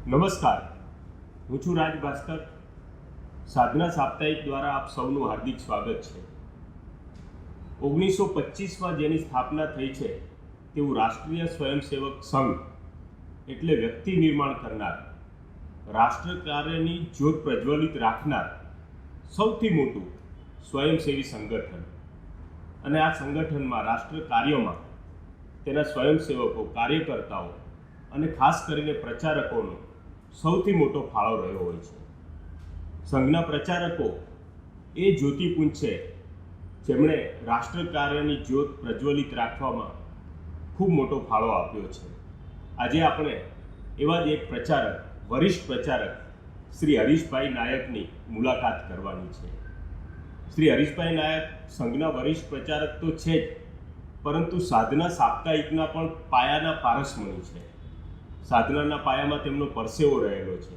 નમસ્કાર, હું છું રાજ ભાસ્કર. સાધના સાપ્તાહિક દ્વારા આપ સૌનું હાર્દિક સ્વાગત છે. 1925માં જેની સ્થાપના થઈ છે તેવું રાષ્ટ્રીય સ્વયંસેવક સંઘ એટલે વ્યક્તિ નિર્માણ કરનાર, રાષ્ટ્ર કાર્યની જ્યોત પ્રજ્વલિત રાખનાર સૌથી મોટું સ્વયંસેવી સંગઠન. અને આ સંગઠનમાં રાષ્ટ્ર કાર્યમાં તેના સ્વયંસેવકો, કાર્યકર્તાઓ અને ખાસ કરીને પ્રચારકોનો સૌથી મોટો ફાળો રહ્યો હોય છે. સંઘના પ્રચારકો એ જ્યોતિપુંજ છે જેમણે રાષ્ટ્ર કાર્યની જ્યોત પ્રજ્વલિત રાખવામાં ખૂબ મોટો ફાળો આપ્યો છે. આજે આપણે એવા જ એક પ્રચારક, વરિષ્ઠ પ્રચારક શ્રી હરીશભાઈ નાયકની મુલાકાત કરવાની છે. શ્રી હરીશભાઈ નાયક સંઘના વરિષ્ઠ પ્રચારક તો છે જ, પરંતુ સાધના સાપ્તાહિકના પણ પાયાના પારસમણી છે. સાધનાના પાયામાં તેમનો પરસેવો રહેલો છે.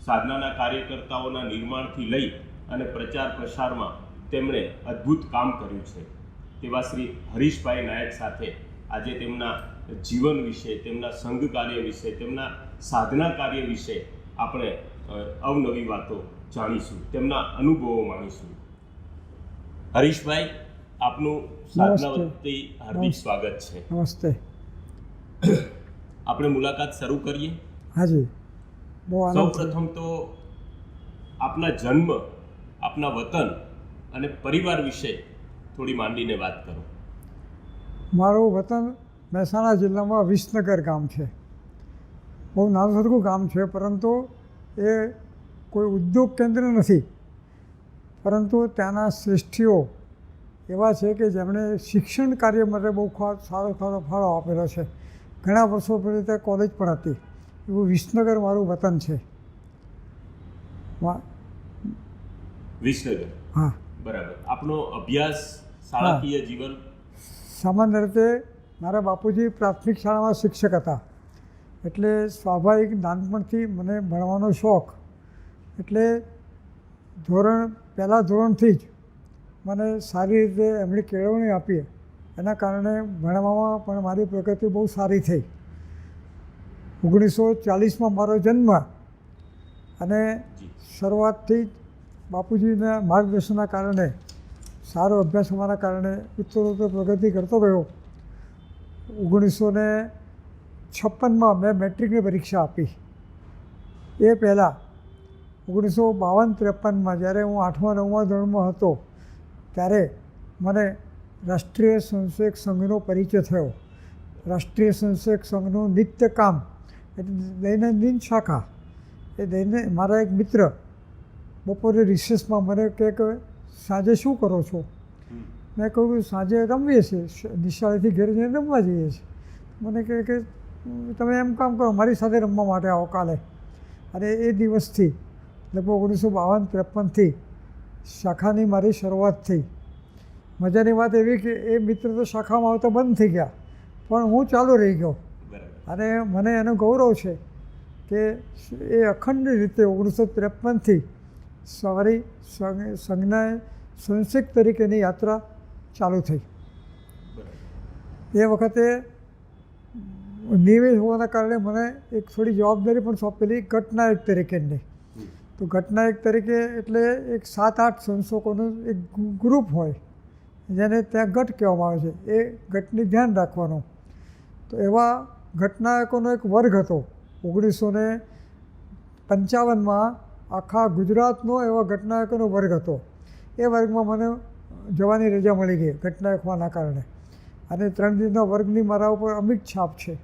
સાધનાના કાર્યકર્તાઓના નિર્માણથી લઈ અને પ્રચાર પ્રસારમાં તેમણે અદ્ભુત કામ કર્યું છે. તેવા શ્રી હરીશભાઈ નાયક સાથે આજે તેમના જીવન વિશે, તેમના સંઘ કાર્ય વિશે, તેમના સાધના કાર્ય વિશે આપણે અવનવી વાતો જાણીશું, તેમના અનુભવો માણીશું. હરીશભાઈ, આપનું સાધના વતી હાર્દિક સ્વાગત છે. નમસ્તે. આપણે મુલાકાત શરૂ કરીએ. હાજી, બહુ સૌ આનંદ. પ્રથમ તો આપના જન્મ, આપના વતન અને પરિવાર વિશે થોડી માંડીને વાત કરો. મારું વતન મહેસાણા જિલ્લામાં વિસનગર ગામ છે. બહુ નાનું સરખું ગામ છે, પરંતુ એ કોઈ ઉદ્યોગ કેન્દ્ર નથી. પરંતુ ત્યાંના શ્રેષ્ઠીઓ એવા છે કે જેમણે શિક્ષણ કાર્ય માટે બહુ સારો ફાળો આપેલો છે. ઘણા વર્ષો પહેલાં ત્યાં કોલેજ પણ હતી. એવું વિસનગર મારું વતન છે. વિસનગર, હા, બરાબર. આપનો અભ્યાસ, શાળાકીય જીવન? સામાન્ય રીતે મારા બાપુજી પ્રાથમિક શાળામાં શિક્ષક હતા, એટલે સ્વાભાવિક નાનપણથી મને ભણવાનો શોખ. એટલે પહેલાં ધોરણથી જ મને સારી રીતે એમણે કેળવણી આપી. એના કારણે ભણવામાં પણ મારી પ્રગતિ બહુ સારી થઈ. 1940માં મારો જન્મ, અને શરૂઆતથી જ બાપુજીના માર્ગદર્શનના કારણે, સારો અભ્યાસ હોવાના કારણે ઉત્તરોત્તર પ્રગતિ કરતો ગયો. 1956માં મેં મેટ્રિકની પરીક્ષા આપી. એ પહેલાં 1952-53માં જ્યારે હું 8મા-9મા ધોરણમાં હતો ત્યારે મને રાષ્ટ્રીય સ્વયંસેવક સંઘનો પરિચય થયો. રાષ્ટ્રીય સ્વયંસેવક સંઘનું નિત્ય કામ એટલે દૈનંદિન શાખા. એ મારા એક મિત્ર બપોરે રિસેસમાં મને કહે કે સાંજે શું કરો છો? મેં કહ્યું સાંજે રમીએ છીએ, નિશાળેથી ઘરે જઈને રમવા જઈએ છીએ. મને કહે કે તમે એમ કામ કરો, મારી સાથે રમવા માટે આવો કાલે. અને એ દિવસથી લગભગ 1952-53થી શાખાની મારી શરૂઆત થઈ. મજાની વાત એવી કે એ મિત્ર તો શાખામાં આવતા બંધ થઈ ગયા, પણ હું ચાલુ રહી ગયો. અને મને એનો ગૌરવ છે કે એ અખંડ રીતે 1953થી સવારી સંઘના સ્વયંસેવક તરીકેની યાત્રા ચાલુ થઈ. એ વખતે નિયમિત હોવાના કારણે મને એક થોડી જવાબદારી પણ સોંપેલી ગટનાયક તરીકેની. તો ગટનાયક તરીકે એટલે એક 7-8 સંશોકોનું એક ગ્રુપ હોય, જેને ત્યાં ગટ કહેવામાં આવે છે. એ ગટની ધ્યાન રાખવાનું. તો એવા ગટનાયકોનો એક વર્ગ હતો. 1955માં આખા ગુજરાતનો એવા ગટનાયકોનો વર્ગ હતો. એ વર્ગમાં મને જવાની રજા મળી ગઈ ગટનાયક હોવાના કારણે. અને 3 દિવસના વર્ગની મારા ઉપર અમિટ છાપ છે.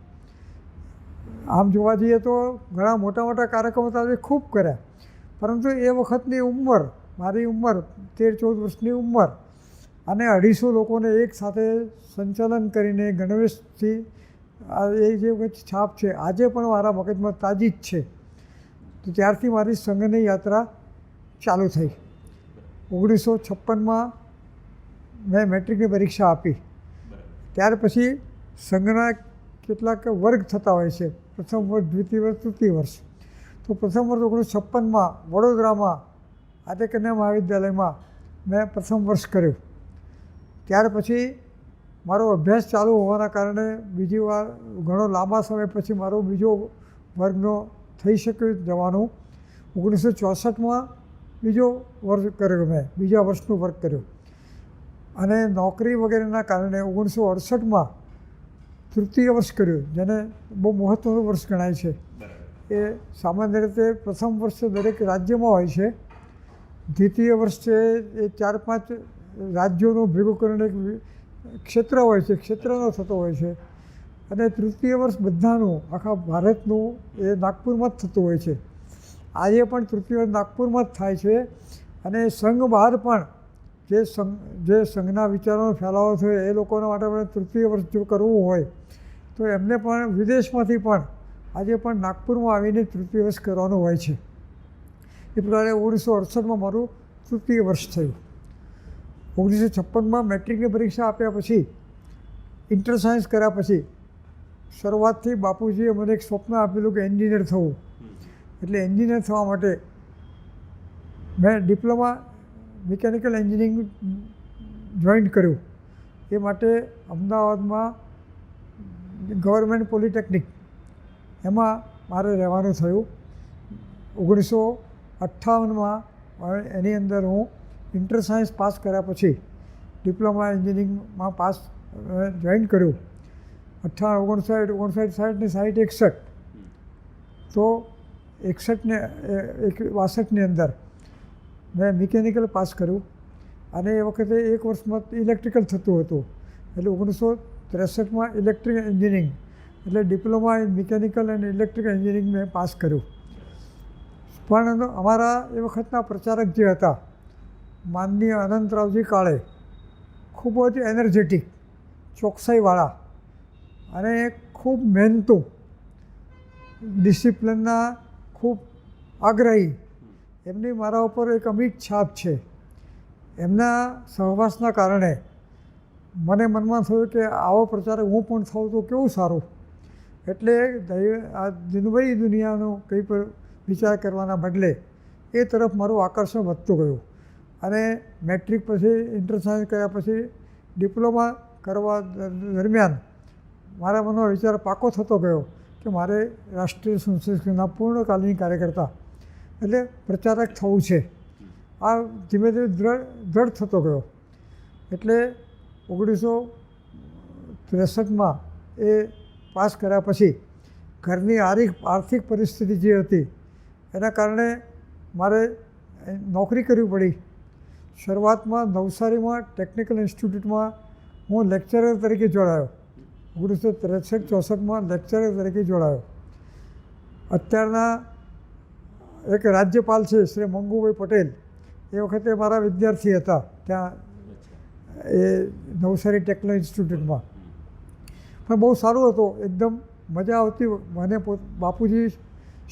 આમ જોવા જઈએ તો ઘણા મોટા મોટા કાર્યક્રમો તો ખૂબ કર્યા, પરંતુ એ વખતની ઉંમર, મારી ઉંમર 13-14 વર્ષની ઉંમર, અને 250 લોકોને એક સાથે સંચાલન કરીને ગણવેશથી એ જે છાપ છે આજે પણ મારા મગજમાં તાજી જ છે. તો ત્યારથી મારી સંઘની યાત્રા ચાલુ થઈ. 1956માં મેં મેટ્રિકની પરીક્ષા આપી. ત્યાર પછી સંઘના કેટલાક વર્ગ થતા હોય છે, પ્રથમ વર્ષ, દ્વિતીય વર્ષ, તૃતીય વર્ષ. તો પ્રથમ વર્ષ 1956માં વડોદરામાં આદિ કન્યા મહાવિદ્યાલયમાં મેં પ્રથમ વર્ષ કર્યું. ત્યાર પછી મારો અભ્યાસ ચાલુ હોવાના કારણે બીજી વાર ઘણો લાંબા સમય પછી મારો બીજો વર્ગનો થઈ શક્યું જવાનું. 1964માં બીજો વર્ષ કર્યો મેં, બીજા વર્ષનું વર્ક કર્યું અને નોકરી વગેરેના કારણે 1968માં તૃતીય વર્ષ કર્યું, જેને બહુ મહત્ત્વનું વર્ષ ગણાય છે. એ સામાન્ય રીતે પ્રથમ વર્ષ દરેક રાજ્યમાં હોય છે, દ્વિતીય વર્ષ છે એ 4-5 રાજ્યોનું ભેગું કરીને એક ક્ષેત્ર હોય છે, ક્ષેત્રનો થતો હોય છે, અને તૃતીય વર્ષ બધાનું આખા ભારતનું એ નાગપુરમાં જ થતું હોય છે. આજે પણ તૃતીય વર્ષ નાગપુરમાં જ થાય છે અને સંઘ બહાર પણ જે સંઘના વિચારોનો ફેલાવો થયો એ લોકોના માટે પણ તૃતીય વર્ષ જો કરવું હોય તો એમને પણ વિદેશમાંથી પણ આજે પણ નાગપુરમાં આવીને તૃતીય વર્ષ કરવાનું હોય છે. એ પ્રકારે 1968માં મારું તૃતીય વર્ષ થયું. 1956માં મેટ્રિકની પરીક્ષા આપ્યા પછી, ઇન્ટર સાયન્સ કર્યા પછી શરૂઆતથી બાપુજીએ મને એક સ્વપ્ન આપેલું કે એન્જિનિયર થવું. એટલે એન્જિનિયર થવા માટે મેં ડિપ્લોમા મિકેનિકલ એન્જિનિયરિંગ જોઈન કર્યું. એ માટે અમદાવાદમાં ગવર્મેન્ટ પોલિટેકનિક એમાં મારે રહેવાનું થયું. 1958માં એની અંદર હું ઇન્ટર સાયન્સ પાસ કર્યા પછી ડિપ્લોમા એન્જિનિયરિંગમાં જોઈન કર્યું. 58, 59, 60 ને 61 તો 62ની અંદર મેં મિકેનિકલ પાસ કર્યું અને એ વખતે એક વર્ષમાં ઇલેક્ટ્રિકલ થતું હતું. એટલે 1963માં ઇલેક્ટ્રિક એન્જિનિયરિંગ એટલે diploma in mechanical and electrical engineering મેં પાસ કર્યું. પણ અમારા એ વખતના પ્રચારક જે હતા માનનીય અનંતરાવજી કાળે, ખૂબ જ એનર્જેટિક, ચોકસાઈવાળા અને ખૂબ મહેનતુ, ડિસિપ્લિનના ખૂબ આગ્રહી, એમની મારા ઉપર એક અમિટ છાપ છે. એમના સહવાસના કારણે મને મનમાં થયું કે આવો પ્રચારક હું પણ થઉં તો કેવું સારું. એટલે આ દિનભરી દુનિયાનો કંઈ પણ વિચાર કરવાના બદલે એ તરફ મારું આકર્ષણ વધતું ગયું અને મેટ્રિક પછી ઇન્ટર સાયન્સ કર્યા પછી ડિપ્લોમા કરવા દરમિયાન મારા મનમાં વિચાર પાકો થતો ગયો કે મારે રાષ્ટ્રીય સંસ્કૃતિના પૂર્ણકાલીન કાર્યકર્તા એટલે પ્રચારક થવું છે. આ ધીમે ધીમે દ્રઢ થતો ગયો. એટલે 1963માં એ પાસ કર્યા પછી ઘરની આર્થિક પરિસ્થિતિ જે હતી એના કારણે મારે નોકરી કરવી પડી. શરૂઆતમાં નવસારીમાં ટેકનિકલ ઇન્સ્ટિટ્યૂટમાં હું લેક્ચરર તરીકે જોડાયો. 1963-64માં લેક્ચરર તરીકે જોડાયો. અત્યારના એક રાજ્યપાલ છે શ્રી મંગુભાઈ પટેલ, એ વખતે મારા વિદ્યાર્થી હતા ત્યાં એ નવસારી ટેકનિકલ ઇન્સ્ટિટ્યૂટમાં. પણ બહુ સારું હતું, એકદમ મજા આવતી. મને બાપુજી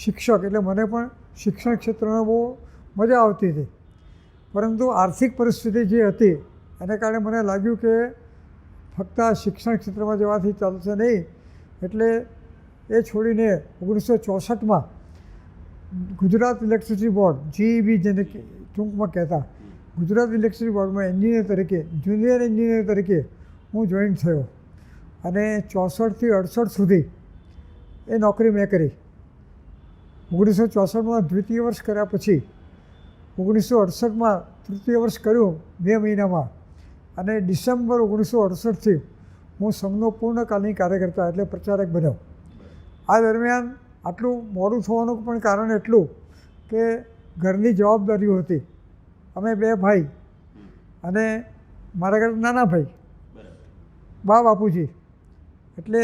શિક્ષક એટલે મને પણ શિક્ષણ ક્ષેત્રમાં બહુ મજા આવતી હતી. પરંતુ આર્થિક પરિસ્થિતિ જે હતી એને કારણે મને લાગ્યું કે ફક્ત આ શિક્ષણ ક્ષેત્રમાં જવાથી ચાલશે નહીં. એટલે એ છોડીને 1964માં ગુજરાત ઇલેક્ટ્રિસિટી બોર્ડ, GEB જેને ટૂંકમાં કહેતા, ગુજરાત ઇલેક્ટ્રિસિટી બોર્ડમાં એન્જિનિયર તરીકે, જુનિયર એન્જિનિયર તરીકે હું જોઈન થયો અને 64થી 68 સુધી એ નોકરી મેં કરી. 1964માં દ્વિતીય વર્ષ કર્યા પછી 1968માં તૃતીય વર્ષ કર્યું મે મહિનામાં અને ડિસેમ્બર 1968થી હું સંઘનો પૂર્ણકાલીન કાર્યકર્તા એટલે પ્રચારક બન્યો. આ દરમિયાન આટલું મોડું થવાનું પણ કારણ એટલું કે ઘરની જવાબદારીઓ હતી. અમે 2 ભાઈ અને મારા ઘરે નાના ભાઈ બાપુજી. એટલે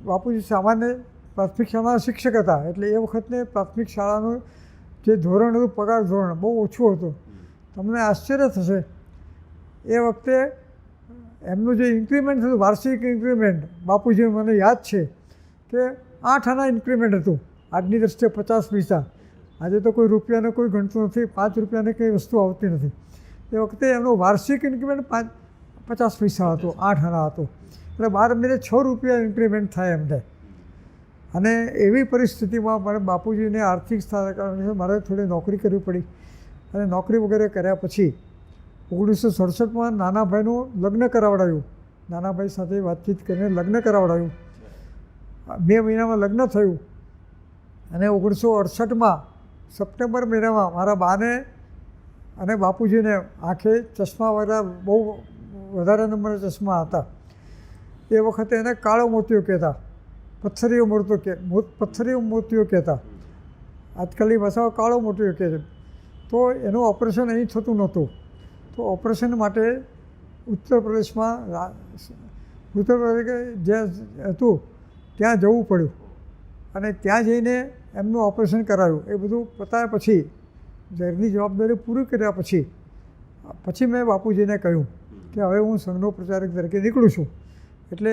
બાપુજી સામાન્ય પ્રાથમિક શાળાના શિક્ષક હતા. એટલે એ વખતે પ્રાથમિક શાળાનું જે ધોરણ હતું, પગાર ધોરણ બહુ ઓછું હતું. તમને આશ્ચર્ય થશે, એ વખતે એમનું જે ઇન્ક્રીમેન્ટ હતું, વાર્ષિક ઇન્ક્રીમેન્ટ, બાપુજી મને યાદ છે કે 8 આના ઇન્ક્રીમેન્ટ હતું. આજની દ્રષ્ટિએ 50 પૈસા. આજે તો કોઈ રૂપિયાને કોઈ ગણતું નથી, 5 રૂપિયાને કંઈ વસ્તુ આવતી નથી. એ વખતે એમનું વાર્ષિક ઇન્ક્રીમેન્ટ 50 પૈસા હતું, 8 આના હતું. એટલે 12 મહિને 6 રૂપિયા ઇન્ક્રીમેન્ટ થાય એમને. અને એવી પરિસ્થિતિમાં મારે બાપુજીને આર્થિક કારણે મારે થોડી નોકરી કરવી પડી અને નોકરી વગેરે કર્યા પછી 1967માં નાના ભાઈનું લગ્ન કરાવડાવ્યું. નાના ભાઈ સાથે વાતચીત કરીને લગ્ન કરાવડાવ્યું. 2 મહિનામાં લગ્ન થયું અને 1968માં સપ્ટેમ્બર મહિનામાં મારા બાને અને બાપુજીને આંખે ચશ્માવાળા બહુ વધારે નંબરના ચશ્મા હતા. એ વખતે એને કાળો મોતિયો કહેતા, પથ્થરીયો મોતિયો કહેતા. આજકાલની ભાષામાં કાળો મોતિયો કહે છે. તો એનું ઓપરેશન અહીં થતું નહોતું. તો ઓપરેશન માટે ઉત્તર પ્રદેશમાં જ્યાં હતું ત્યાં જવું પડ્યું અને ત્યાં જઈને એમનું ઓપરેશન કરાવ્યું. એ બધું પતાયા પછી ઘરની જવાબદારી પૂરી કર્યા પછી મેં બાપુજીને કહ્યું કે હવે હું સંઘનો પ્રચારક તરીકે નીકળું છું. એટલે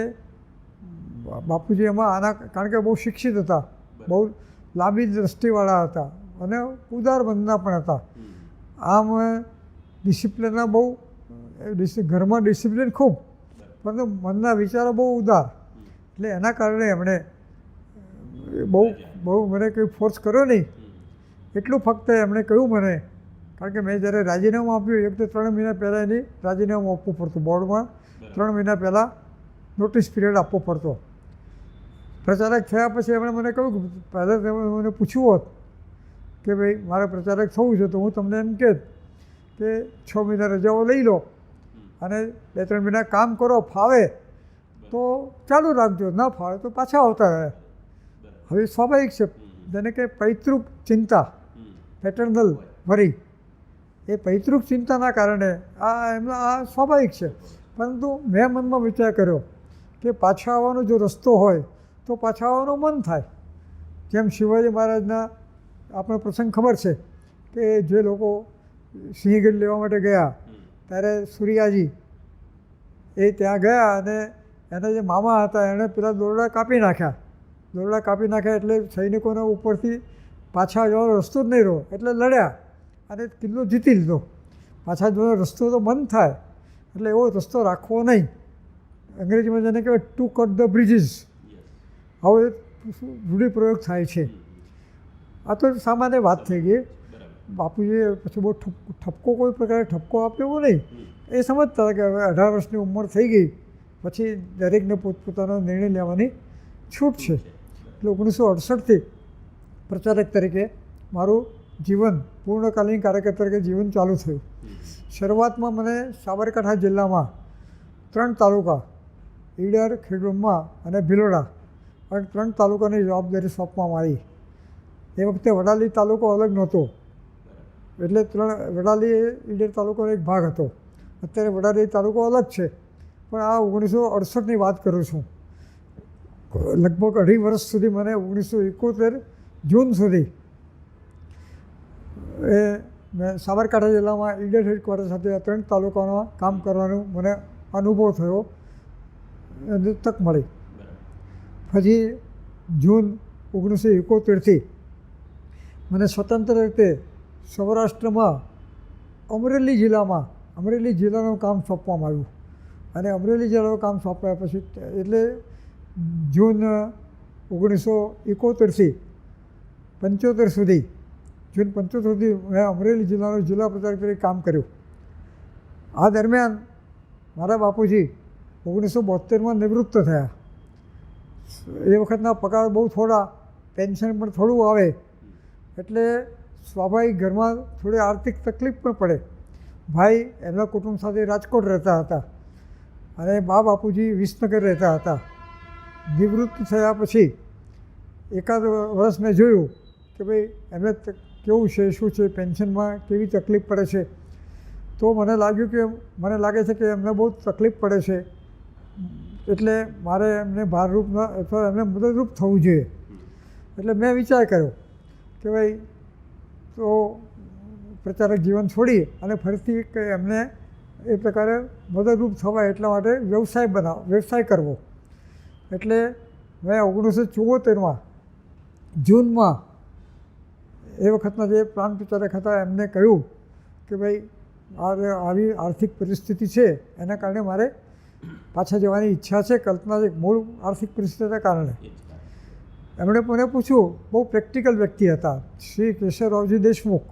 બાપુજી એમાં કારણ કે બહુ શિક્ષિત હતા, બહુ લાંબી દ્રષ્ટિવાળા હતા અને ઉદાર મનના પણ હતા. આમ ડિસિપ્લિનના બહુ ઘરમાં ડિસિપ્લિન ખૂબ, પરંતુ મનના વિચારો બહુ ઉદાર. એટલે એના કારણે એમણે બહુ મને કંઈ ફોર્સ કર્યો નહીં. એટલું ફક્ત એમણે કહ્યું મને, કારણ કે મેં જ્યારે રાજીનામું આપ્યું એક તો 3 મહિના પહેલાં એની રાજીનામું આપવું પડતું બોર્ડમાં. 3 મહિના પહેલાં નોટિસ પીરિયડ આપવો પડતો. પ્રચારક થયા પછી એમણે મને કહ્યું કે પહેલાં તમે મને પૂછ્યું હોત કે ભાઈ મારે પ્રચારક થવું છે તો હું તમને એમ કહેત કે 6 મહિના રજાઓ લઈ લો અને 2-3 મહિના કામ કરો, ફાવે તો ચાલુ રાખજો, ના ફાવે તો પાછા આવતા રહે. હવે સ્વાભાવિક છે, જેને કે પૈતૃક ચિંતા, પેટર્નલ વરી, એ પૈતૃક ચિંતાના કારણે આ સ્વાભાવિક છે. પરંતુ મેં મનમાં વિચાર કર્યો કે પાછા આવવાનો જો રસ્તો હોય તો પાછા આવવાનું મન થાય. જેમ શિવાજી મહારાજના આપણો પ્રસંગ ખબર છે કે જે લોકો સિંહગઢ લેવા માટે ગયા ત્યારે સૂર્યાજી એ ત્યાં ગયા અને એના જે મામા હતા એણે પેલા દોરડા કાપી નાખ્યા એટલે સૈનિકોને ઉપરથી પાછા જવાનો રસ્તો જ નહીં રહ્યો, એટલે લડ્યા અને કિલ્લો જીતી લીધો. પાછા જવાનો રસ્તો તો બંધ થાય એટલે એવો રસ્તો રાખવો નહીં. અંગ્રેજીમાં જેને કહેવાય ટુ કટ ધ બ્રિજીસ, હવે રૂઢિપ્રયોગ થાય છે. આ તો સામાન્ય વાત થઈ ગઈ. બાપુજીએ પછી બહુ ઠપકો કોઈ પ્રકારે ઠપકો આપ્યો નહીં. એ સમજતા હતા કે હવે 18 વર્ષની ઉંમર થઈ ગઈ, પછી દરેકને પોતપોતાનો નિર્ણય લેવાની છૂટ છે. એટલે 1968થી પ્રચારક તરીકે મારું જીવન, પૂર્ણકાલીન કાર્યકર તરીકે જીવન ચાલુ થયું. શરૂઆતમાં મને સાબરકાંઠા જિલ્લામાં 3 તાલુકા, ઈડર, ખેડબ્રહ્મા અને ભિલોડા, અને 3 તાલુકાની જવાબદારી સોંપવામાં આવી. એ વખતે વડાલી તાલુકો અલગ નહોતો, એટલે વડાલી ઈડર તાલુકાનો એક ભાગ હતો. અત્યારે વડાલી તાલુકો અલગ છે, પણ આ 1968ની વાત કરું છું. લગભગ 2.5 વર્ષ સુધી મને 1971 જૂન સુધી મેં સાબરકાંઠા જિલ્લામાં ઈડર હેડક્વાર્ટર સાથે 3 તાલુકામાં કામ કરવાનો મને અનુભવ થયો અને તક મળી. પછી જૂન 1971થી મને સ્વતંત્ર રીતે સૌરાષ્ટ્રમાં અમરેલી જિલ્લાનું કામ સોંપવામાં આવ્યું. અને અમરેલી જિલ્લાનું કામ સોંપ્યા પછી એટલે જૂન 1971થી 75 સુધી મેં અમરેલી જિલ્લાનો જિલ્લા પ્રચારક તરીકે કામ કર્યું. આ દરમિયાન મારા બાપુજી 1972માં નિવૃત્ત થયા. એ વખતના પગાર બહુ થોડા, પેન્શન પણ થોડું આવે, એટલે સ્વાભાવિક ઘરમાં થોડી આર્થિક તકલીફ પણ પડે. ભાઈ એમના કુટુંબ સાથે રાજકોટ રહેતા હતા અને બાપુજી વિસનગર રહેતા હતા. નિવૃત્ત થયા પછી એકાદ વર્ષ મેં જોયું કે ભાઈ એમને કેવું છે, શું છે, પેન્શનમાં કેવી તકલીફ પડે છે. તો મને લાગે છે કે એમને બહુ તકલીફ પડે છે, એટલે મારે એમને ભારરૂપ અથવા એમને મદદરૂપ થવું જોઈએ. એટલે મેં વિચાર કર્યો કે ભાઈ તો પ્રચારક જીવન છોડી અને ફરીથી એમને એ પ્રકારે મદદરૂપ થવાય એટલા માટે વ્યવસાય કરવો. એટલે મેં 1974માં જૂનમાં એ વખતના જે પ્રાંત પ્રચારક હતા એમને કહ્યું કે ભાઈ આવી આર્થિક પરિસ્થિતિ છે, એના કારણે મારે પાછા જવાની ઈચ્છા છે. કલ્પના છે મૂળ આર્થિક પરિસ્થિતિના કારણે. એમણે મને પૂછ્યું, બહુ પ્રેક્ટિકલ વ્યક્તિ હતા, શ્રી કેશવરાવજી દેશમુખ,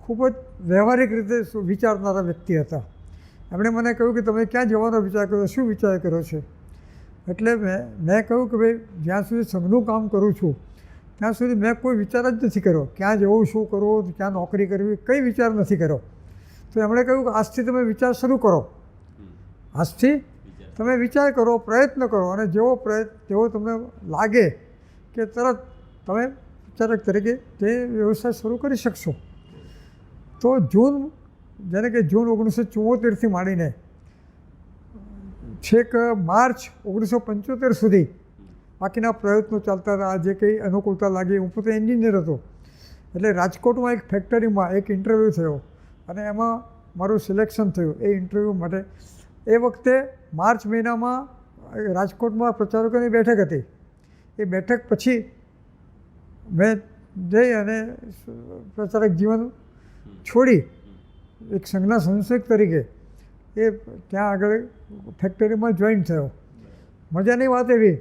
ખૂબ જ વ્યવહારિક રીતે વિચારનારા વ્યક્તિ હતા. એમણે મને કહ્યું કે તમે ક્યાં જવાનો વિચાર કર્યો, શું વિચાર કર્યો છે? એટલે મેં કહ્યું કે ભાઈ જ્યાં સુધી સંઘનું કામ કરું છું ત્યાં સુધી મેં કોઈ વિચાર જ નથી કર્યો ક્યાં જવું, શું કરવું, ક્યાં નોકરી કરવી, કંઈ વિચાર નથી કર્યો. તો એમણે કહ્યું કે આજથી તમે વિચાર શરૂ કરો, આજથી તમે વિચાર કરો, પ્રયત્ન કરો, અને જેવો તમને લાગે કે તરત તમે વિચારક તરીકે તે વ્યવસાય શરૂ કરી શકશો. તો જેને કે જૂન 1974થી માંડીને છેક માર્ચ 1975 સુધી બાકીના પ્રયત્નો ચાલતા હતા. જે કંઈ અનુકૂળતા લાગી, હું પોતે એન્જિનિયર હતો, એટલે રાજકોટમાં એક ફેક્ટરીમાં એક ઇન્ટરવ્યૂ થયો અને એમાં મારું સિલેક્શન થયું. એ ઇન્ટરવ્યૂ માટે એ વખતે માર્ચ મહિનામાં રાજકોટમાં પ્રચારકોની બેઠક હતી. એ બેઠક પછી મેં જઈ અને પ્રચારક જીવન છોડી એક સંઘના સંશોધક તરીકે એ ત્યાં આગળ ફેક્ટરીમાં જોઈન થયો. મજાની વાત એવી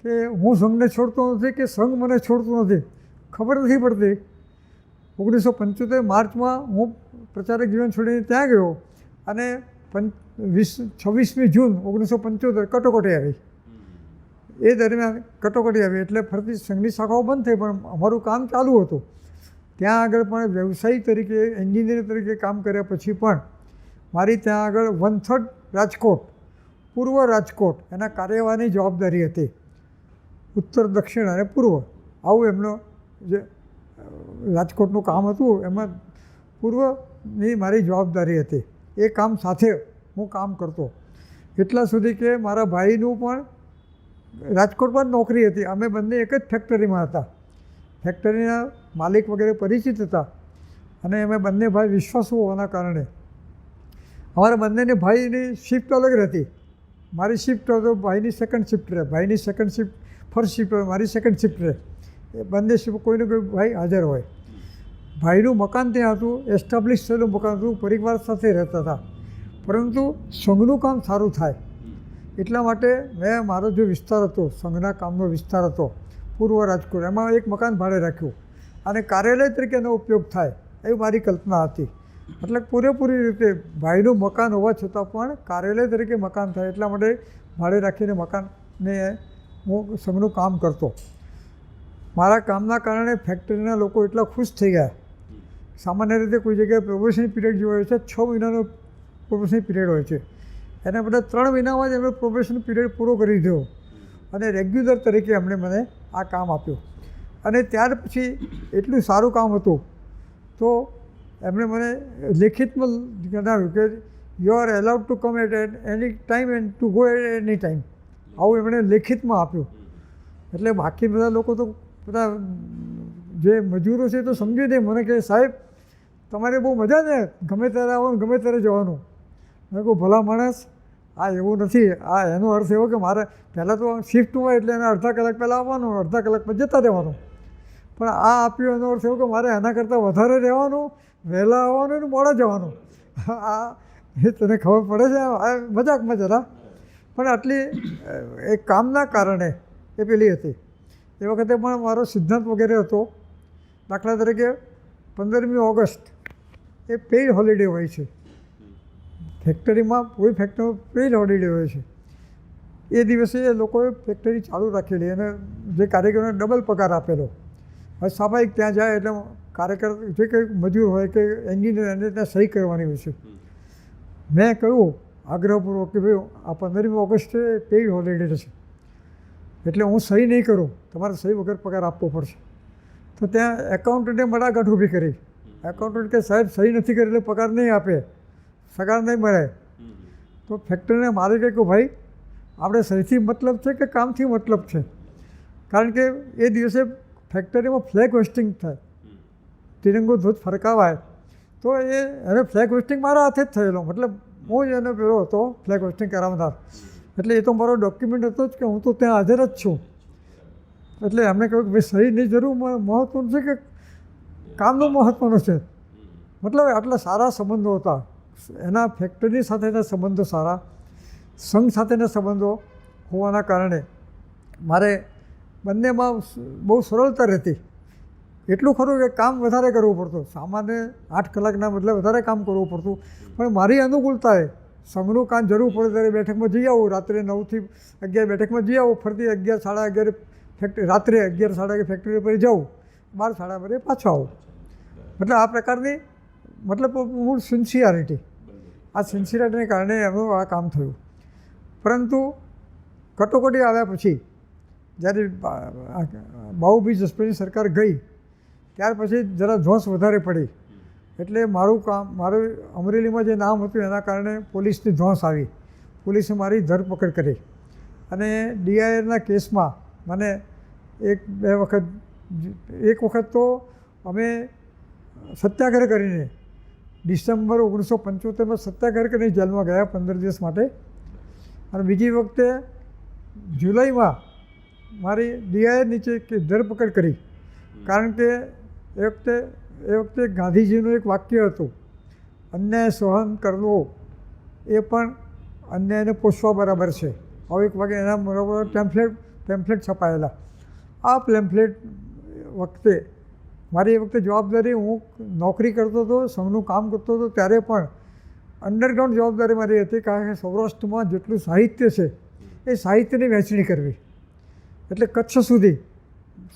કે હું સંઘને છોડતો નથી કે સંઘ મને છોડતો નથી, ખબર નથી પડતી. 1975 માર્ચમાં હું પ્રચારક જીવન છોડીને ત્યાં ગયો અને 26મી જૂન 1975 કટોકટી આવી. એ દરમિયાન કટોકટી આવી એટલે ફરતી સંઘની શાખાઓ બંધ થઈ, પણ અમારું કામ ચાલુ હતું. ત્યાં આગળ પણ વ્યવસાયી તરીકે, એન્જિનિયર તરીકે કામ કર્યા પછી પણ મારી ત્યાં આગળ 1/3 રાજકોટ, પૂર્વ રાજકોટ એના કાર્યવાહની જવાબદારી હતી. ઉત્તર, દક્ષિણ અને પૂર્વ આવું એમનો જે રાજકોટનું કામ હતું એમાં પૂર્વની મારી જવાબદારી હતી. એ કામ સાથે હું કામ કરતો એટલા સુધી કે મારા ભાઈનું પણ રાજકોટમાં જ નોકરી હતી. અમે બંને એક જ ફેક્ટરીમાં હતા. ફેક્ટરીના માલિક વગેરે પરિચિત હતા અને અમે બંને ભાઈ વિશ્વાસુ હોવાના કારણે અમારા બંનેની ભાઈની શિફ્ટ અલગ રહેતી. મારી શિફ્ટ હતો, ભાઈની સેકન્ડ શિફ્ટ રહે, ભાઈની સેકન્ડ શિફ્ટ ફર્સ્ટ શિફ્ટ હોય, મારી સેકન્ડ શિફ્ટ રહે. એ બંને શિફ્ટ કોઈને કોઈ ભાઈ હાજર હોય. ભાઈનું મકાન ત્યાં હતું, એસ્ટાબ્લિશ થયેલું મકાન હતું, પરિવાર સાથે રહેતા હતા. પરંતુ સંઘનું કામ સારું થાય એટલા માટે મેં મારો જે વિસ્તાર હતો, સંઘના કામનો વિસ્તાર હતો પૂર્વ રાજકોટ, એમાં એક મકાન ભાડે રાખ્યું અને કાર્યાલય તરીકે એનો ઉપયોગ થાય એવી મારી કલ્પના હતી. એટલે પૂરેપૂરી રીતે ભાઈનું મકાન હોવા છતાં પણ કાર્યાલય તરીકે મકાન થાય એટલા માટે ભાડે રાખીને મકાનને હું સંઘનું કામ કરતો. મારા કામના કારણે ફેક્ટરીના લોકો એટલા ખુશ થઈ ગયા. સામાન્ય રીતે કોઈ જગ્યાએ પ્રોબેશન પીરિયડ જે હોય છે 6 મહિનાનો પ્રોબેશન પીરિયડ હોય છે, એના બદલે 3 મહિનામાં જ એમણે પ્રોબેશન પીરિયડ પૂરો કરી દીધો અને રેગ્યુલર તરીકે એમણે મને આ કામ આપ્યું. અને ત્યાર પછી એટલું સારું કામ હતું તો એમણે મને લેખિતમાં જણાવ્યું કે you are allowed to come at any time and to go at any time. આવું એમણે લેખિતમાં આપ્યું. એટલે બાકી બધા લોકો તો બધા જે મજૂરો છે તો સમજી દે મને કે સાહેબ તમારે બહુ મજા ને, ગમે ત્યારે આવવાનું, ગમે ત્યારે જવાનું. મેં કહું ભલા માણસ, આ એવું નથી. આ એનો અર્થ એવો કે મારે પહેલાં તો શિફ્ટ હોય એટલે એને અડધા કલાક પહેલાં આવવાનું, અડધા કલાક પછી જતા રહેવાનું. પણ આ આપ્યું એનો અર્થ એવો કે મારે એના કરતાં વધારે રહેવાનું, વહેલા આવવાનું અને મોડા જવાનું. આ એ તને ખબર પડે છે, આ મજાકમાં જરા. પણ આટલી એ કામના કારણે એ પેલી હતી. એ વખતે પણ મારો સિદ્ધાંત વગેરે હતો. દાખલા તરીકે 15મી ઓગસ્ટ એ પેઇડ હોલિડે હોય છે ફેક્ટરીમાં, કોઈ ફેક્ટરીમાં પેઇડ હોલિડે હોય છે. એ દિવસે એ લોકોએ ફેક્ટરી ચાલુ રાખેલી અને જે કારીગરોને ડબલ પગાર આપેલો. હવે સ્વાભાવિક ત્યાં જાય એટલે કાર્યકર જે કંઈ મજૂર હોય કે એન્જિનિયર એને ત્યાં સહી કરવાની હોય છે. મેં કહ્યું આગ્રહપૂર્વક કે ભાઈ આ 15મી ઓગસ્ટે પેઇડ હોલિડે છે એટલે હું સહી નહીં કરું, તમારે સહી વગર પગાર આપવો પડશે. તો ત્યાં એકાઉન્ટન્ટે મડાગાંઠ ઊભી કરી. એકાઉન્ટન્ટ કે સાહેબ સહી નથી કરી એટલે પગાર નહીં આપે, પગાર નહીં મળે. તો ફેક્ટરીને માલિકે કહ્યું ભાઈ આપણે સહીથી મતલબ છે કે કામથી મતલબ છે? કારણ કે એ દિવસે ફેક્ટરીમાં ફ્લેગ હોસ્ટિંગ થાય, તિરંગો ધ્વજ ફરકાવાય. તો એને ફ્લેગ હોસ્ટિંગ મારા હાથે જ થયેલો, મતલબ હું જ એને પેલો હતો ફ્લેગ હોસ્ટિંગ કરાવનાર. એટલે એ તો મારો ડોક્યુમેન્ટ હતો જ કે હું તો ત્યાં હાજર જ છું. એટલે એમણે કહ્યું કે ભાઈ સહીની જરૂર મહત્ત્વનું છે કે કામનું મહત્ત્વનું છે? મતલબ આટલા સારા સંબંધો હતા એના, ફેક્ટરી સાથેના સંબંધો સારા, સંઘ સાથેના સંબંધો હોવાના કારણે મારે બંનેમાં બહુ સરળતા રહેતી. એટલું ખરું કે કામ વધારે કરવું પડતું, સામાન્ય 8 કલાકના બદલે વધારે કામ કરવું પડતું. પણ મારી અનુકૂળતાએ સંઘનું કામ જરૂર પડે ત્યારે બેઠકમાં જઈ આવું, રાત્રે 9 થી 11 બેઠકમાં જઈ આવું, ફરતી 11, સાડા 11 ફેક્ટરી રાત્રે 11 સાડા 11 ફેક્ટરી પર જાઉં, 12 સાડા 12 પાછો આવું. મતલબ આ પ્રકારની મતલબ મૂળ સિન્સિયરિટી, આ સિન્સિયરિટીને કારણે એમનું આ કામ થયું. પરંતુ કટોકટી આવ્યા પછી જ્યારે બાઉબી જસપતની સરકાર ગઈ ત્યાર પછી જરા ધોંસ વધારે પડી. એટલે મારું અમરેલીમાં જે નામ હતું એના કારણે પોલીસની ધોંસ આવી. પોલીસે મારી ધરપકડ કરી અને DIRના કેસમાં મને એક વખત તો અમે સત્યાગ્રહ કરીને ડિસેમ્બર 1975માં સત્યાગ્રહ કરીને જેલમાં ગયા 15 દિવસ માટે. અને બીજી વખતે જુલાઈમાં મારી DIR નીચે ધરપકડ કરી. કારણ કે એ વખતે ગાંધીજીનું એક વાક્ય હતું, અન્યાય સહન કરવો એ પણ અન્યાયને પોષવા બરાબર છે. હવે એક વાગે એના બરાબર પેમ્ફલેટ છપાયેલા. આ પેમ્ફલેટ વખતે મારી એ વખતે જવાબદારી, હું નોકરી કરતો હતો, સંઘનું કામ કરતો હતો ત્યારે પણ અંડરગ્રાઉન્ડ જવાબદારી મારી હતી. કારણ કે સૌરાષ્ટ્રમાં જેટલું સાહિત્ય છે એ સાહિત્યની વહેંચણી કરવી. એટલે કચ્છ સુધી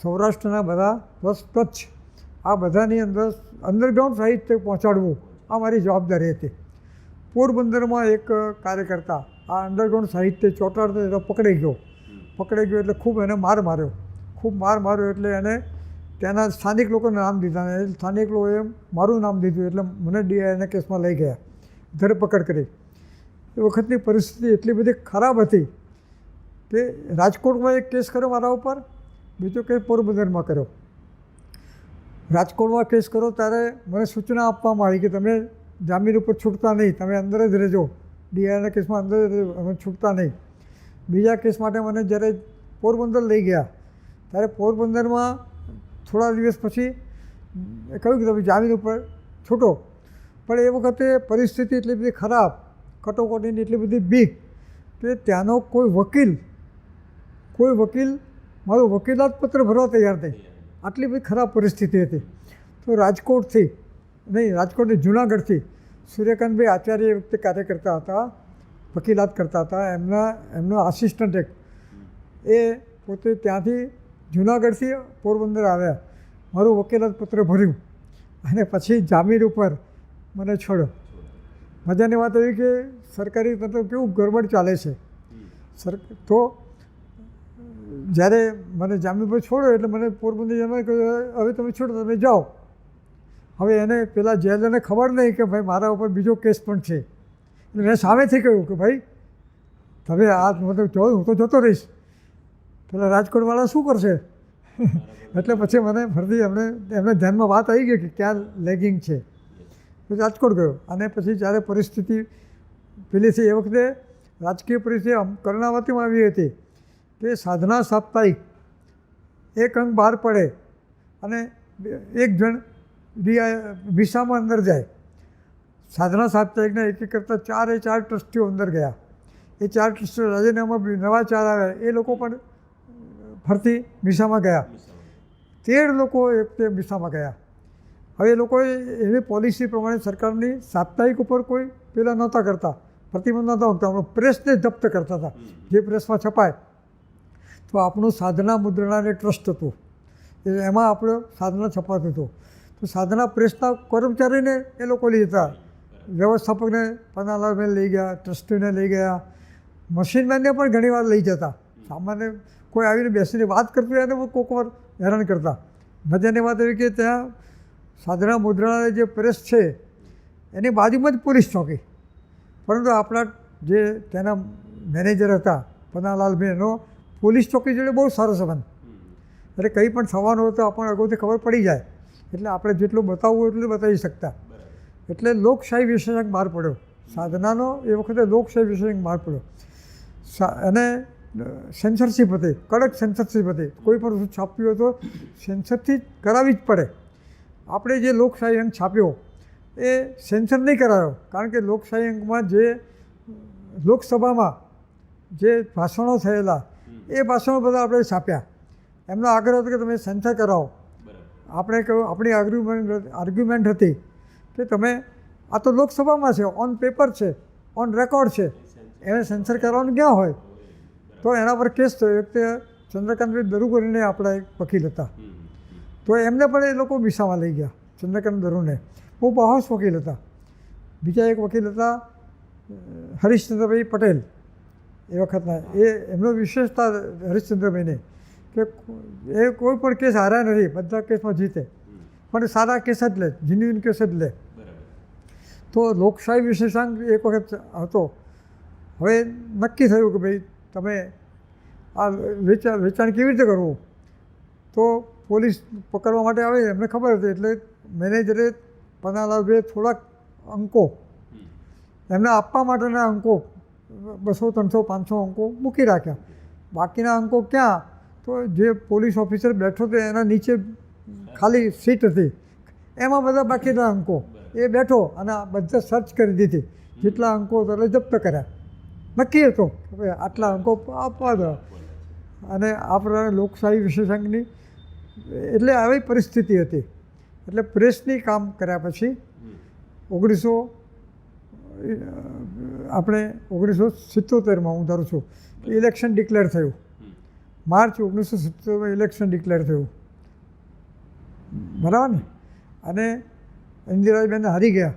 સૌરાષ્ટ્રના બધા પ્લસ કચ્છ આ બધાની અંદર અંડરગ્રાઉન્ડ સાહિત્ય પહોંચાડવું આ મારી જવાબદારી હતી. પોરબંદરમાં એક કાર્યકર્તા આ અંડરગ્રાઉન્ડ સાહિત્ય ચોંટાડતો પકડાઈ ગયો એટલે ખૂબ એને માર માર્યો એટલે એને ત્યાંના સ્થાનિક લોકોને નામ દીધા ને સ્થાનિક લોકોએ મારું નામ દીધું એટલે મને DIRના કેસમાં લઈ ગયા, ધરપકડ કરી. એ વખતની પરિસ્થિતિ એટલી બધી ખરાબ હતી કે રાજકોટમાં એક કેસ કર્યો મારા ઉપર, બીજો કેસ પોરબંદરમાં કર્યો. રાજકોટમાં કેસ કર્યો ત્યારે મને સૂચના આપવામાં આવી કે તમે જામીન ઉપર છૂટતા નહીં, તમે અંદર જ રહેજો, DIRના કેસમાં અંદર જ છૂટતા નહીં. બીજા કેસ માટે મને જ્યારે પોરબંદર લઈ ગયા ત્યારે પોરબંદરમાં થોડા દિવસ પછી કહ્યું કે તમે જામીન ઉપર છૂટો. પણ એ વખતે પરિસ્થિતિ એટલી બધી ખરાબ, કટોકટીની એટલી બધી બીક કે ત્યાંનો કોઈ વકીલ મારું વકીલાત પત્ર ભરવા તૈયાર નહીં. આટલી બધી ખરાબ પરિસ્થિતિ હતી. તો રાજકોટની જૂનાગઢથી સૂર્યકાંતભાઈ આચાર્ય એ વખતે કાર્ય કરતા હતા, વકીલાત કરતા હતા. એમનો આસિસ્ટન્ટ એક એ પોતે ત્યાંથી જૂનાગઢથી પોરબંદર આવ્યા, મારું વકીલાત પત્ર ભર્યું અને પછી જામીન ઉપર મને છોડ્યો. મજાની વાત એવી કે સરકારી તંત્ર કેવું ગરબડ ચાલે છે. તો જ્યારે મને જામીન પર છોડ્યો એટલે મને પોરબંદર જવાનું કહ્યું, હવે તમે છોડો, તમે જાઓ. હવે એને પેલા જેલરને ખબર નહીં કે ભાઈ મારા ઉપર બીજો કેસ પણ છે. એટલે મેં સામેથી કહ્યું કે ભાઈ તમે આ મતલબ હું તો જતો રહીશ, પેલા રાજકોટવાળા શું કરશે? એટલે પછી મને ફરીથી એમને ધ્યાનમાં વાત આવી ગઈ કે ક્યાં લેગિંગ છે. પછી રાજકોટ ગયો અને પછી જ્યારે પરિસ્થિતિ પેલી છે એ વખતે રાજકીય પરિસ્થિતિ કર્ણાવતીમાં આવી હતી કે સાધના સાપ્તાહિક એક અંક બહાર પડે અને એક જણ વિસામાં અંદર જાય. સાધના સાપ્તાહિકના એક કરતાં 4 ટ્રસ્ટીઓ અંદર ગયા. એ 4 ટ્રસ્ટીઓ રાજીનામા નવા 4 આવ્યા, એ લોકો પણ ફરતી વિસામાં ગયા. 13 લોકો એક તે વિસામાં ગયા. હવે એ લોકોએ એવી પોલિસી પ્રમાણે સરકારની સાપ્તાહિક ઉપર કોઈ પેલા નહોતા કરતા, પ્રતિબંધ નહોતા મૂકતા, પ્રેસને જપ્ત કરતા હતા. જે પ્રેસમાં છપાય તો આપણું સાધના મુદ્રણાને ટ્રસ્ટ હતું, એમાં આપણો સાધના છપાતું હતું. તો સાધના પ્રેસના કર્મચારીને એ લોકો લઈ જતા, વ્યવસ્થાપકને પન્નાલાલને લઈ ગયા, ટ્રસ્ટીને લઈ ગયા, મશીનમેનને પણ ઘણીવાર લઈ જતા. સામાન્ય કોઈ આવીને બેસીને વાત કરતું એને કોઈક વાર હેરાન કરતા. મજાની વાત એવી કે ત્યાં સાધના મુદ્રણાલય જે પ્રેસ છે એની બાજુમાં જ પોલીસ ચોકી, પરંતુ આપણા જે તેના મેનેજર હતા પન્નાલાલભાઈ, એનો પોલીસ ચોકી જોડે બહુ સારો સંબંધ. એટલે કંઈ પણ થવાનું હોય તો આપણને અગાઉથી ખબર પડી જાય, એટલે આપણે જેટલું બતાવવું એટલું બતાવી શકતા. એટલે લોકશાહી વિશેષક બહાર પડ્યો સાધનાનો, એ વખતે લોકશાહી વિશેષક બહાર પડ્યો. અને સેન્સરશીપ હતી, કડક સેન્સરશીપ હતી. કોઈ પણ વસ્તુ છાપ્યું હોય તો સેન્સરથી કરાવવી જ પડે. આપણે જે લોકશાહી અંક છાપ્યો એ સેન્સર નહીં કરાયો, કારણ કે લોકશાહી અંકમાં જે લોકસભામાં જે ભાષણો થયેલા એ ભાષણો બધા આપણે છાપ્યા. એમનો આગ્રહ હતો કે તમે સેન્સર કરાવો. આપણે કહ્યું, આપણી આર્ગ્યુમેન્ટ હતી કે તમે આ તો લોકસભામાં છે, ઓન પેપર છે, ઓન રેકોર્ડ છે, એને સેન્સર કરવાનું ક્યાં હોય? તો એના પર કેસ થયો. એક વખતે ચંદ્રકાંતભાઈ દરુ કરીને આપણા એક વકીલ હતા, તો એમને પણ એ લોકો વિસામાં લઈ ગયા. ચંદ્રકાંત દરુને બહુ બાહોશ વકીલ હતા. બીજા એક વકીલ હતા હરીશચંદ્રભાઈ પટેલ, એ વખતના. એમનો વિશેષતા હરીશચંદ્રભાઈને કે એ કોઈ પણ કેસ હાર્યા નથી, બધા કેસમાં જીતે, પણ સારા કેસ જ લે, જેન્યુઇન કેસ જ લે. તો લોકશાહી વિશેષાંક એક વખત હતો. હવે નક્કી થયું કે ભાઈ તમે આ વેચાણ કેવી રીતે કરવું. તો પોલીસ પકડવા માટે આવે, એમને ખબર હતી, એટલે મેનેજરે પન્નાલાલભાઈએ થોડાક અંકો એમને આપવા માટેના અંકો 200, 300, 500 અંકો મૂકી રાખ્યા. બાકીના અંકો ક્યાં, તો જે પોલીસ ઓફિસર બેઠો હતો એના નીચે ખાલી સીટ હતી, એમાં બધા બાકીના અંકો એ બેઠો અને બધા સર્ચ કરી દીધી. જેટલા અંકો હતા જપ્ત કર્યા. નક્કી હતો કે ભાઈ આટલા અંકો આપવા દો. અને આ પ્રકારે લોકશાહી વિશેષાંકની એટલે આવી પરિસ્થિતિ હતી. એટલે પ્રેસની કામ કર્યા પછી 1977માં હું ધારું છું ઇલેક્શન ડિક્લેર થયું. માર્ચ 1977માં ઇલેક્શન ડિક્લેર થયું, બરાબર ને. અને ઇન્દિરાબેન હારી ગયા.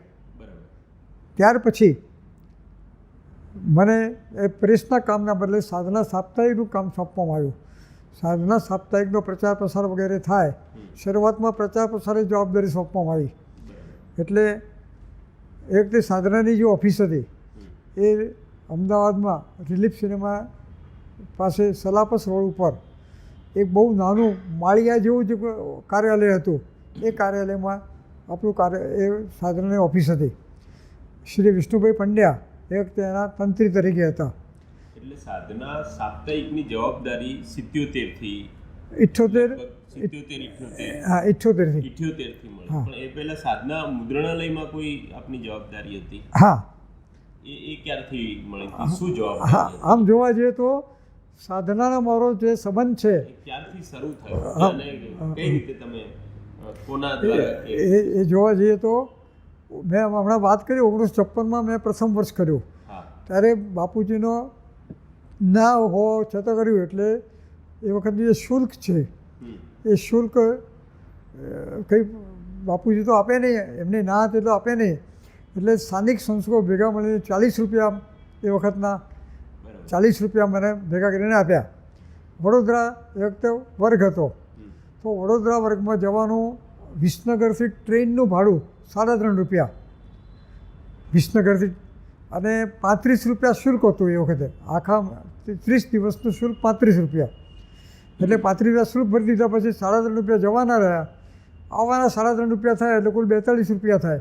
ત્યાર પછી મને એ પ્રેસના કામના બદલે સાધના સાપ્તાહિકનું કામ સોંપવામાં આવ્યું. સાધના સાપ્તાહિકનો પ્રચાર પ્રસાર વગેરે થાય. શરૂઆતમાં પ્રચાર પ્રસારની જવાબદારી સોંપવામાં આવી. એટલે એક તે સાધનાની જે ઓફિસ હતી એ અમદાવાદમાં રિલીફ સિનેમા પાસે સલાપસ રોડ ઉપર એક બહુ નાનું માળિયા જેવું જ કાર્યાલય હતું. એ કાર્યાલયમાં આપણું એ સાધનાની ઓફિસ હતી. શ્રી વિષ્ણુભાઈ પંડ્યા એ વખતે એના તંત્રી તરીકે હતા. એટલે સાધના સાપ્તાહિકની જવાબદારી 77 થી 78 હા 78 થી મળી. પણ એ પહેલા સાધના મુદ્રણાલયમાં કોઈ આપની જવાબદારી હતી? હા. એ ક્યારથી મળી હતી? શું જવાબદારી? હા, આમ જોવા જઈએ તો સાધનાનો મારો જે સંબંધ છે ક્યારથી શરૂ થયો અને કઈ રીતે તમે કોના દ્વારા એ જોવા જઈએ તો મેં હમણાં વાત કરી 1956માં મેં પ્રથમ વર્ષ કર્યું. ત્યારે બાપુજીનો ના હોવા છતાં કર્યું. એટલે એ વખતે જે શુલ્ક છે એ શુલ્ક કંઈ બાપુજી તો આપે નહીં, એમની ના હતી તો આપે નહીં. એટલે સ્થાનિક સંસ્થાઓ ભેગા મળીને 40 રૂપિયા એ વખતના 40 રૂપિયા મને ભેગા કરીને આપ્યા. વડોદરા એ વખતે વર્ગ હતો, તો વડોદરા વર્ગમાં જવાનું વિસનગરથી ટ્રેનનું ભાડું 3.5 રૂપિયા વિસનગરથી, અને 35 રૂપિયા શુલ્ક હતું એ વખતે. આખા 30 દિવસનું શુલ્ક 35 રૂપિયા. એટલે 35 રૂપિયા શુલ્ક ભરી દીધા પછી 3.5 રૂપિયા જવાના રહ્યા. આવવાના 3.5 રૂપિયા થાય એટલે કુલ 42 રૂપિયા થાય.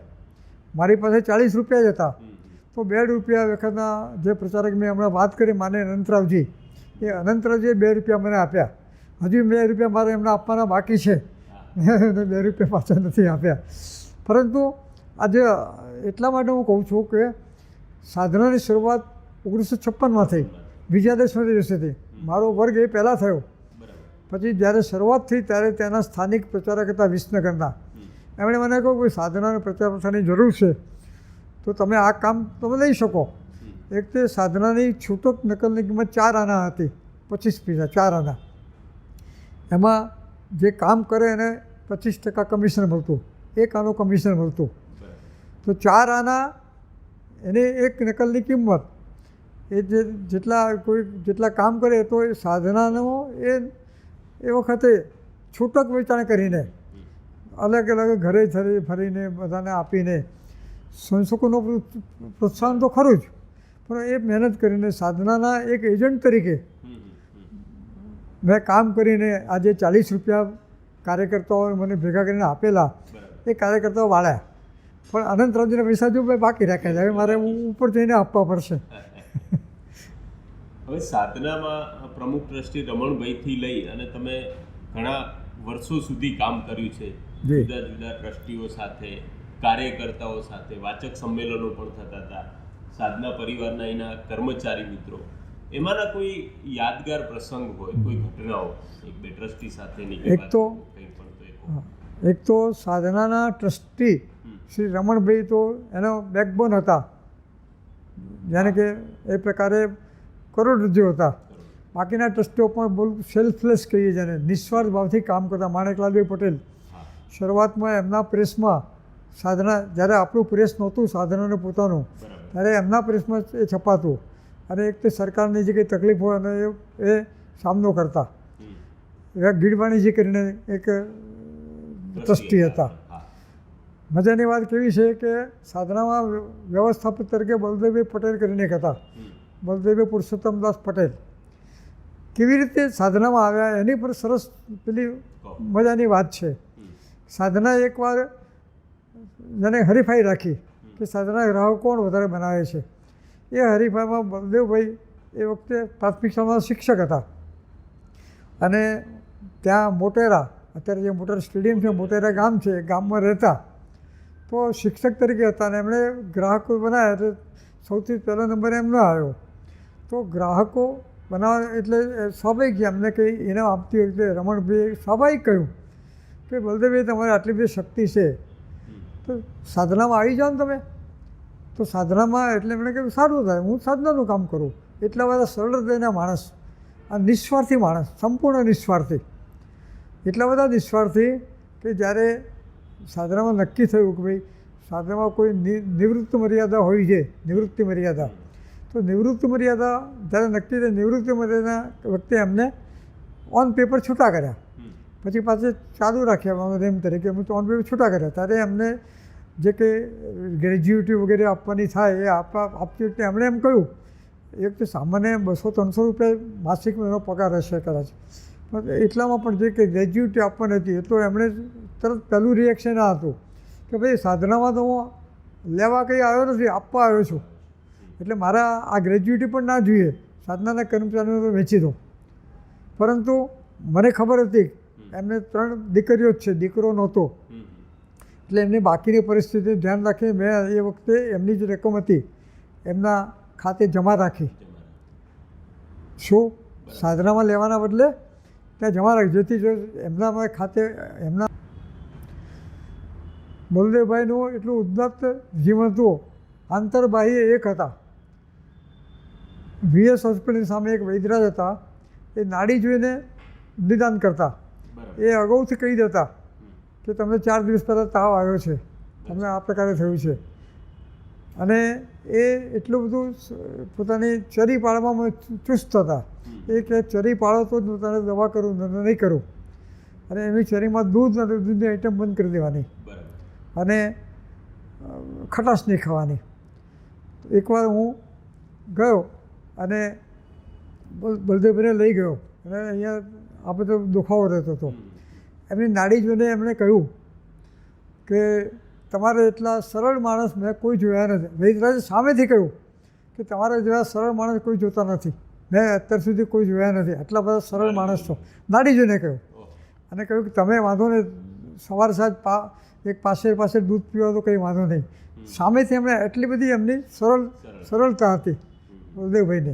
મારી પાસે 40 રૂપિયા જ હતા. તો 2 રૂપિયા વખતના જે પ્રચારક મેં હમણાં વાત કરી માને અનંતરાવજી, એ અનંતરાવજીએ 2 રૂપિયા મને આપ્યા. હજુ 2 રૂપિયા મારે એમને આપવાના બાકી છે. 2 રૂપિયા પાછા નથી આપ્યા. પરંતુ આજે એટલા માટે હું કહું છું કે સાધનાની શરૂઆત 1956માં થઈ, વિજયાદશમી દિવસેથી. મારો વર્ગ એ પહેલાં થયો. પછી જ્યારે શરૂઆત થઈ ત્યારે ત્યાંના સ્થાનિક પ્રચારક હતા વિસનગરના. એમણે મને કહ્યું કે સાધનાનો પ્રચાર પ્રસારની જરૂર છે તો તમે આ કામ તમે લઈ શકો. એક તે સાધનાની છૂટક નકલની કિંમત 4 આના હતી, 25 પૈસા 4 આના. એમાં જે કામ કરે એને 25% કમિશન મળતું, 1 આનું કમિશન મળતું. તો 4 આના એની એક નકલની કિંમત એ જેટલા કામ કરે તો એ સાધનાનો એ વખતે છૂટક વેચાણ કરીને અલગ અલગ ઘરે ફરીને બધાને આપીને સંશોધકોનો પ્રોત્સાહન તો ખરું જ, પણ એ મહેનત કરીને સાધનાના એક એજન્ટ તરીકે મેં કામ કરીને આજે 40 રૂપિયા કાર્યકર્તાઓએ મને ભેગા કરીને આપેલા. એ કાર્યકર્તાઓ વાળ્યા, પણ અનંતરાવજીના પૈસા જો મેં બાકી રાખ્યા. હવે મારે ઉપર જઈને આપવા પડશે. હવે સાધનામાં પ્રમુખ ટ્રસ્ટી રમણભાઈથી લઈ અને તમે ઘણા વર્ષો સુધી કામ કર્યું છે. જુદા જુદા ટ્રસ્ટીઓ સાથે, કાર્યકર્તાઓ સાથે વાચક સંમેલનો પણ થતા હતા. સાધના પરિવારના એના કર્મચારી મિત્રો, એમાંના કોઈ યાદગાર પ્રસંગ હોય, કોઈ ઘટનાઓ એક બે ટ્રસ્ટી સાથેની? એક તો સાધનાના ટ્રસ્ટી શ્રી રમણભાઈ તો એનો બેકબોન હતા, જાણે કે એ પ્રકારે કરોડરજ્જુ હતા. બાકીના ટ્રસ્ટીઓ પણ બહુ સેલ્ફલેસ કહીએ જેને નિસ્વાર્થ ભાવથી કામ કરતા. માણેકલાલભાઈ પટેલ હા. શરૂઆતમાં એમના પ્રેસમાં સાધના, જ્યારે આપણું પ્રેસ નહોતું સાધનાનું પોતાનું, બરાબર. ત્યારે એમના પ્રેસમાં એ છપાતું અને એક તો સરકારની જે કંઈ તકલીફ હોય અને એ સામનો કરતા. એવા ગીડવાણીજી કરીને એક ટ્રસ્ટી હતા. હા. મજાની વાત કેવી છે કે સાધનામાં વ્યવસ્થાપક તરીકે બલદેવભાઈ પટેલ કરીને એક હતા, બલદેવભાઈ પુરુષોત્તમદાસ પટેલ. કેવી રીતે સાધનામાં આવ્યા એની પર સરસ પેલી મજાની વાત છે. સાધના એકવાર જેને હરીફાઈ રાખી કે સાધના ગ્રાહક કોણ વધારે બનાવે છે. એ હરીફાઈમાં બલદેવભાઈ એ વખતે પ્રાથમિક શાળાના શિક્ષક હતા અને ત્યાં મોટેરા, અત્યારે જે મોટેરા સ્ટેડિયમ છે, મોટેરા ગામ છે, એ ગામમાં રહેતા. તો શિક્ષક તરીકે હતા અને એમણે ગ્રાહકો બનાવ્યા એટલે સૌથી પહેલો નંબર એમનો આવ્યો. તો ગ્રાહકો બનાવવા એટલે સ્વાભાવિક એમને કંઈ ઇનામ આપતી વખતે રમણભાઈએ સ્વાભાવિક કહ્યું કે બલદેવભાઈ તમારે આટલી બધી શક્તિ છે તો સાધનામાં આવી જાઓ ને તમે. તો સાધનામાં એટલે એમણે કહ્યું સારું થાય, હું સાધનાનું કામ કરું. એટલા બધા સરળ હૃદયના માણસ, આ નિસ્વાર્થી માણસ, સંપૂર્ણ નિસ્વાર્થી. એટલા બધા નિસ્વાર્થી કે જ્યારે સાધનામાં નક્કી થયું કે ભાઈ સાધનામાં કોઈ નિવૃત્તિ મર્યાદા હોય છે, નિવૃત્તિ મર્યાદા, તો નિવૃત્તિ મર્યાદા જ્યારે નક્કી થઈ, નિવૃત્તિ મર્યાદા વખતે એમને ઓન પેપર છૂટા કર્યા. પછી પાછું ચાલુ રાખ્યા એમ તરીકે અમે તો ઓન પેપર છૂટા કર્યા. ત્યારે એમને જે કંઈ ગ્રેજ્યુએટી વગેરે આપવાની થાય એ આપતી વખતે એમણે એમ કહ્યું એક તો સામાન્ય 200-300 રૂપિયા માસિક એનો પગાર હશે કદાચ, પણ એટલામાં પણ જે કંઈ ગ્રેજ્યુએટી આપવાની હતી એ તો એમણે તરત પહેલું રિએક્શન આ હતું કે ભાઈ સાધનામાં તો હું લેવા કંઈ આવ્યો નથી, આપવા આવ્યો છું, એટલે મારા આ ગ્રેજ્યુએટી પણ ના જોઈએ, સાધનાના કર્મચારીઓને તો વેચી દો. પરંતુ મને ખબર હતી એમને 3 દીકરીઓ જ છે, દીકરો નહોતો, એટલે એમની બાકીની પરિસ્થિતિ ધ્યાન રાખી મેં એ વખતે એમની જે રકમ હતી એમના ખાતે જમા રાખી. શું સાધનામાં લેવાના બદલે ત્યાં જમા રાખી, જેથી જો એમના ખાતે એમના બલદેવભાઈનું એટલું ઉદ્ધત જીવન હતું. આંતરબાહ્ય એક હતા. VS હોસ્પિટલની સામે એક વૈદરાજ હતા, એ નાડી જોઈને નિદાન કરતા. એ અગાઉથી કહી દેતા કે તમને 4 દિવસ પહેલાં તાવ આવ્યો છે, તમને આ પ્રકારે થયું છે. અને એ એટલું બધું પોતાની ચરી પાળવામાં ચુસ્ત હતા. એ કે ચરી પાળો તો જ તને દવા કરું, નહીં કરું. અને એની ચરીમાં દૂધ અને દૂધની આઈટમ બંધ કરી દેવાની અને ખટાશ નહીં ખાવાની. એકવાર હું ગયો અને બલદેવભાઈને લઈ ગયો અને અહીંયા આપણે તો દુખાવો રહેતો હતો. એમની નાડી જોઈને એમણે કહ્યું કે તમારે એટલા સરળ માણસ મેં કોઈ જોયા નથી. વૈદરાજે સામેથી કહ્યું કે તમારા જેવા સરળ માણસ કોઈ જોતા નથી, મેં અત્યાર સુધી કોઈ જોયા નથી, આટલા બધા સરળ માણસ છો. નાડી જોઈને કહ્યું અને કહ્યું કે તમે વાંધો નહીં, સવાર સાંજ એક પાસે દૂધ પીવા તો કંઈ વાંધો નહીં. સામેથી એમણે એટલી બધી એમની સરળતા હતી બલદેવભાઈને.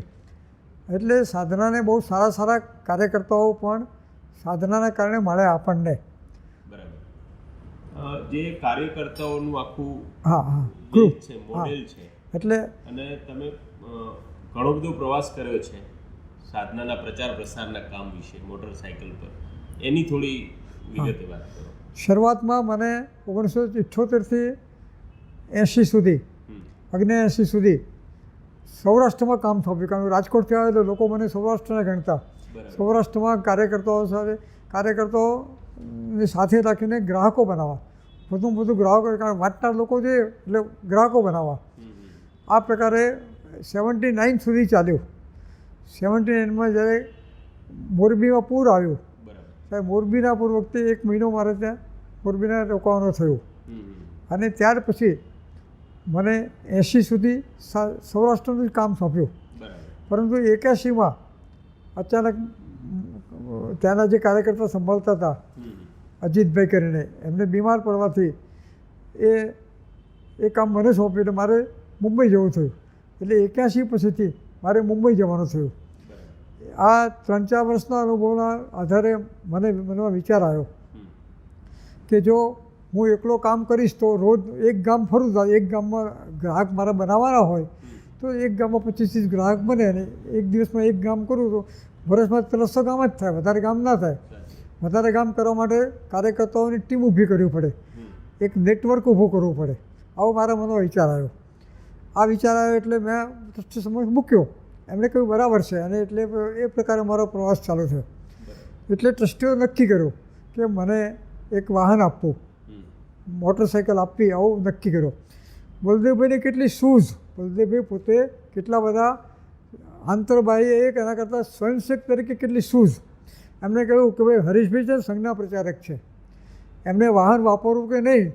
એટલે સાધનાને બહુ સારા કાર્યકર્તાઓ પણ સાધનાના કારણે મળે આપણને. બરાબર. જે કાર્યકર્તાઓનું આખું ગ્રુપ છે, મોડેલ છે, એટલે અને તમે ઘણો બધો પ્રવાસ કર્યો છે સાધનાના પ્રચાર પ્રસારના કામ વિશે મોટરસાઇકલ પર, એની થોડી વિગતે વાત કરો. શરૂઆતમાં મને 1978થી 80 સુધી 79 સુધી સૌરાષ્ટ્રમાં કામ સોંપ્યું. કારણ કે રાજકોટથી આવે તો લોકો મને સૌરાષ્ટ્રના ગણતા. સૌરાષ્ટ્રમાં કાર્યકર્તાઓની સાથે રાખીને ગ્રાહકો બનાવવા, વધુમાં વધુ ગ્રાહકો, કારણ વાંચનાર લોકો છે એટલે ગ્રાહકો બનાવવા. આ પ્રકારે 79 સુધી ચાલ્યું. 79માં જ્યારે મોરબીમાં પૂર આવ્યું, ત્યારે મોરબીના પૂર વખતે 1 મહિનો મારે ત્યાં મોરબીના રોકાવાનું થયું. અને ત્યાર પછી મને 80 સુધી સૌરાષ્ટ્રનું જ કામ સોંપ્યું. પરંતુ 81માં અચાનક ત્યાંના જે કાર્યકર્તા સંભાળતા હતા અજીતભાઈ કરીને, એમને બીમાર પડવાથી એ કામ મને સોંપ્યું એટલે મારે મુંબઈ જવું થયું. એટલે 81 પછીથી મારે મુંબઈ જવાનું થયું. આ 3-4 વર્ષના અનુભવના આધારે મનમાં વિચાર આવ્યો કે જો હું એકલો કામ કરીશ તો રોજ એક ગામ ફરું, એક ગામમાં ગ્રાહક મારા બનાવવાના હોય તો એક ગામમાં 25-30 ગ્રાહક બને અને એક દિવસમાં એક ગામ કરું તો વર્ષમાં 300 ગામ જ થાય, વધારે ગામ ના થાય. વધારે કામ કરવા માટે કાર્યકર્તાઓની ટીમ ઊભી કરવી પડે, એક નેટવર્ક ઊભું કરવું પડે. આવો મારા મનમાં વિચાર આવ્યો. આ વિચાર આવ્યો એટલે મેં ટ્રસ્ટી સમક્ષ મૂક્યો. એમણે કહ્યું બરાબર છે, અને એટલે એ પ્રકારે મારો પ્રવાસ ચાલુ થયો. એટલે ટ્રસ્ટીઓ નક્કી કર્યું કે મને એક વાહન આપવું, મોટરસાઇકલ આપવી, આવું નક્કી કર્યો. બલદેવભાઈને કેટલી સૂઝ, બલદેવભાઈ પોતે કેટલા બધા આંતરબાહ્ય એક એના કરતાં સ્વયંસેવક તરીકે કેટલી સૂઝ. એમણે કહ્યું કે ભાઈ હરીશભાઈ છે સંઘના પ્રચારક છે, એમને વાહન વાપરવું કે નહીં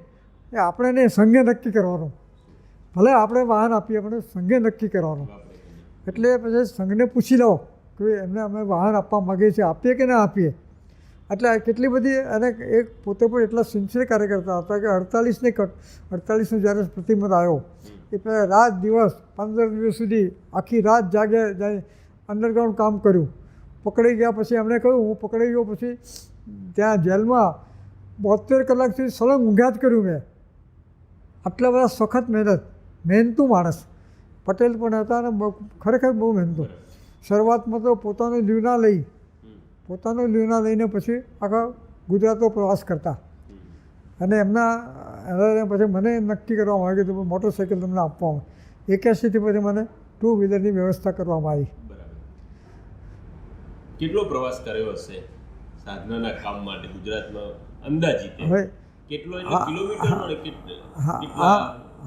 એ આપણે નહીં, સંઘે નક્કી કરવાનું. ભલે આપણે વાહન આપીએ પણ સંઘે નક્કી કરવાનું. એટલે પછી સંઘને પૂછી લો કે એમને અમે વાહન આપવા માગીએ છીએ, આપીએ કે ના આપીએ. એટલે કેટલી બધી, અને એક પોતે પણ એટલા સિન્સિયર કાર્યકર્તા હતા કે 48નો જ્યારે પ્રતિમત આવ્યો એ પહેલાં રાત દિવસ 15 દિવસ સુધી આખી રાત જાગે જાય, અંડરગ્રાઉન્ડ કામ કર્યું. પકડાઈ ગયા પછી એમણે કહ્યું, હું પકડાઈ ગયો પછી ત્યાં જેલમાં 72 કલાક સુધી સળંગ ઊંઘ્યા જ કર્યું મેં. આટલા બધા સખત મહેનતુ માણસ પટેલ પણ હતા, અને ખરેખર બહુ મહેનતુ. શરૂઆતમાં તો પોતાનો લીવના લઈને પછી આખા ગુજરાતનો પ્રવાસ કરતા. અને એમના પછી મને નક્કી કરવામાં આવ્યું કે મોટરસાઇકલ તમને આપવામાં. 81થી પછી મને 2 વ્હીલરની વ્યવસ્થા કરવામાં આવી. કેટલો પ્રવાસ કર્યો હશે સાધનાના કામ માટે ગુજરાતમાં અંદાજિત? હવે કેટલો એટલે કિલોમીટરમાં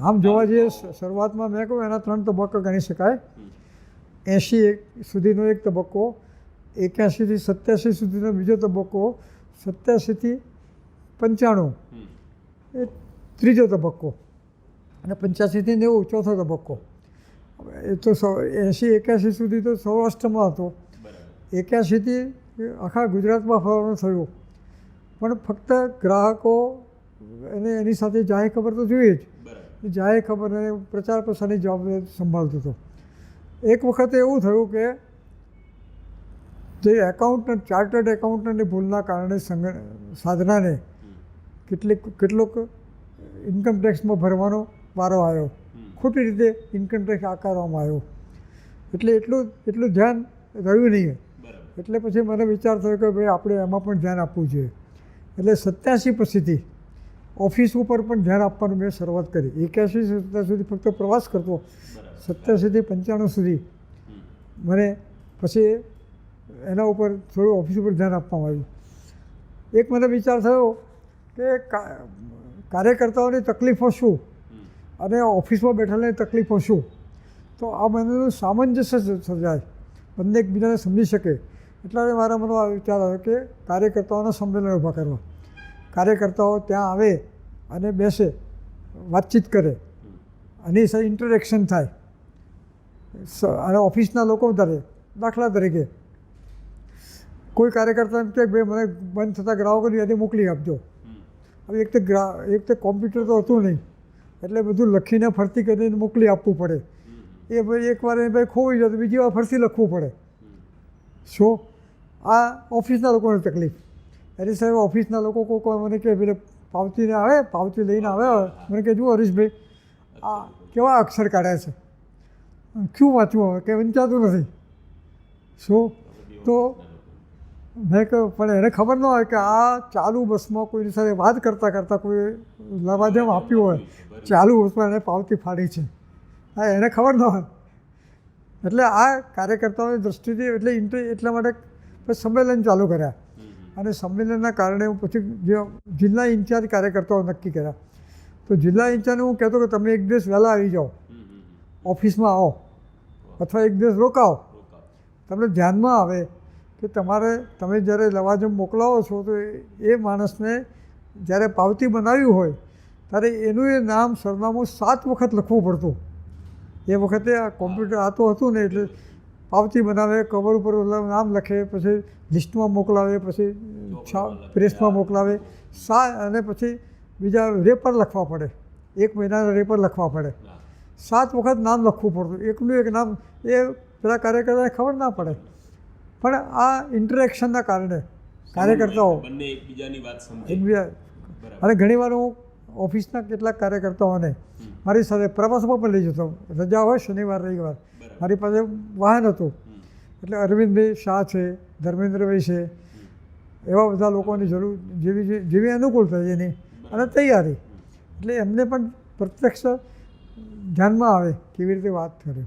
આમ જોવા જઈએ શરૂઆતમાં મેં કહ્યું એના 3 તબક્કા ગણી શકાય. 80 સુધીનો એક તબક્કો, 81થી 87 સુધીનો બીજો તબક્કો, 87થી 95 એ ત્રીજો તબક્કો, અને 85થી 90 ચોથો તબક્કો. એ તો 80-81 સુધી તો સૌરાષ્ટ્રમાં હતો. 81થી આખા ગુજરાતમાં ફરવાનું થયું. પણ ફક્ત ગ્રાહકો અને એની સાથે જાહેર ખબર તો જોઈએ જ. જાહેર ખબર અને પ્રચાર પ્રસારની જવાબદારી સંભાળતો હતો. એક વખતે એવું થયું કે જે એકાઉન્ટન્ટ, ચાર્ટર્ડ એકાઉન્ટન્ટની ભૂલના કારણે સાધનાને કેટલોક ઇન્કમટેક્સમાં ભરવાનો વારો આવ્યો, ખોટી રીતે ઇન્કમટેક્સ આકારવામાં આવ્યો. એટલે એટલું ધ્યાન રહ્યું નહીં. એટલે પછી મને વિચાર થયો કે ભાઈ આપણે એમાં પણ ધ્યાન આપવું જોઈએ. એટલે 87 પછીથી ઓફિસ ઉપર પણ ધ્યાન આપવાનું મેં શરૂઆત કરી. 81 સુધી ફક્ત પ્રવાસ કરતો, 87થી 95 સુધી મને પછી એના ઉપર થોડું ઓફિસ ઉપર ધ્યાન આપવામાં આવ્યું. એક મને વિચાર થયો કે કાર્યકર્તાઓની તકલીફો શું અને ઓફિસમાં બેઠેલાની તકલીફો શું, તો આ બંનેનું સામંજસ્ય સર્જાય, બંને એકબીજાને સમજી શકે. એટલે મારા મનમાં વિચાર આવ્યો કે કાર્યકર્તાઓના સંમેલન ઊભા કરવા. કાર્યકર્તાઓ ત્યાં આવે અને બેસે, વાતચીત કરે, આની સાથે ઇન્ટરેક્શન થાય, અને ઓફિસના લોકો ધરે. દાખલા તરીકે કોઈ કાર્યકર્તા એમ કે ભાઈ મને બંધ થતા ગ્રાહકોની યાદી મોકલી આપજો. હવે એક તો કોમ્પ્યુટર તો હતું નહીં, એટલે બધું લખીને ફરતી કરીને મોકલી આપવું પડે. એ ભાઈ એકવાર એ ભાઈ ખોવાઈ જાય તો બીજી વાર ફરતી લખવું પડે. શું આ ઓફિસના લોકોની તકલીફ. એની સાહેબ ઓફિસના લોકો કોઈ મને કહે પેલે પાવતીને આવે, પાવતી લઈને આવે, મને કહે જુઓ હરીશભાઈ આ કેવા અક્ષર કાઢ્યા છે, શું વાંચવું હવે કે વંચાતું નથી. શું તો મેં કહ્યું પણ એને ખબર ન હોય કે આ ચાલુ બસમાં કોઈની સાથે વાત કરતાં કોઈ લવાજમ આપ્યું હોય, ચાલુ બસમાં એને પાવતી ફાડી છે, હા એને ખબર ન હોય. એટલે આ કાર્યકર્તાઓની દૃષ્ટિથી એટલા માટે પછી સંમેલન ચાલુ કર્યા. અને સંમેલનના કારણે હું પછી જે જિલ્લા ઇન્ચાર્જ કાર્યકર્તાઓ નક્કી કર્યા. તો જિલ્લા ઇન્ચાર્જને હું કહેતો કે તમે એક દિવસ વહેલા આવી જાઓ, ઓફિસમાં આવો, અથવા એક દિવસ રોકાઓ. તમને ધ્યાનમાં આવે કે તમે જ્યારે લવાજમ મોકલાવો છો તો એ માણસને જ્યારે પાવતી બનાવ્યું હોય ત્યારે એનું એ નામ સરનામું 7 વખત લખવું પડતું. એ વખતે આ કોમ્પ્યુટર આ તો હતું ને, એટલે પાવતી બનાવે, કવર ઉપર નામ લખે, પછી લિસ્ટમાં મોકલાવે, પછી પ્રેસમાં મોકલાવે, અને પછી બીજા રેપર લખવા પડે, 1 મહિનાના રેપર લખવા પડે. 7 વખત નામ લખવું પડતું. એકનું એક નામ એ પેલા કાર્યકર્તાને ખબર ના પડે. પણ આ ઇન્ટરેક્શનના કારણે કાર્યકર્તાઓ એકબીજા, અને ઘણીવાર હું ઓફિસના કેટલાક કાર્યકર્તાઓને મારી સાથે પ્રવાસમાં પણ લઈ જતો. રજા હોય શનિવાર રવિવાર, મારી પાસે વાહન હતું, એટલે અરવિંદભાઈ શાહ છે, ધર્મેન્દ્રભાઈ છે, એવા બધા લોકોની જરૂર જેવી અનુકૂળતા છે એની અને તૈયારી, એટલે એમને પણ પ્રત્યક્ષ ધ્યાનમાં આવે કેવી રીતે વાત કરે.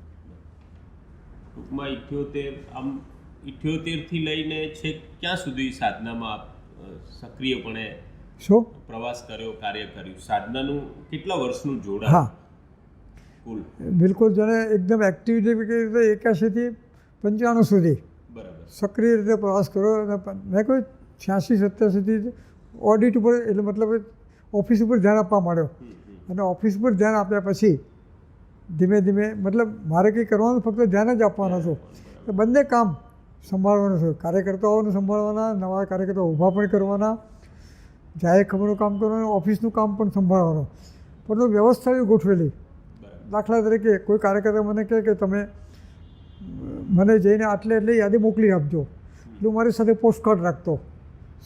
ટૂંકમાં 78થી લઈને છેક ક્યાં સુધી સાધનામાં સક્રિયપણે શું પ્રવાસ કર્યો, કાર્ય કર્યું? સાધનાનું કેટલા વર્ષનું જોડાણ? હા, કુલ બિલકુલ. જેને એકદમ એક્ટિવિટી 81થી 95 સુધી બરાબર સક્રિય રીતે પ્રવાસ કર્યો. અને મેં કોઈ 86-87થી ઓડિટ ઉપર, એટલે મતલબ ઓફિસ ઉપર ધ્યાન આપવા માંડ્યો. અને ઓફિસ પર ધ્યાન આપ્યા પછી ધીમે ધીમે, મતલબ મારે કંઈ કરવાનું ફક્ત ધ્યાન જ આપવાનું હતું. તો બંને કામ સંભાળવાનું છે, કાર્યકર્તાઓને સંભાળવાના, નવા કાર્યકર્તાઓ ઊભા પણ કરવાના, જાહેર ખબરનું કામ કરવાનું, ઓફિસનું કામ પણ સંભાળવાનું. પરંતુ વ્યવસ્થા એવી ગોઠવેલી. દાખલા તરીકે કોઈ કાર્યકર્તા મને કહે કે તમે મને જઈને આટલી યાદી મોકલી આપજો, એટલે હું મારી સાથે પોસ્ટકાર્ડ રાખતો.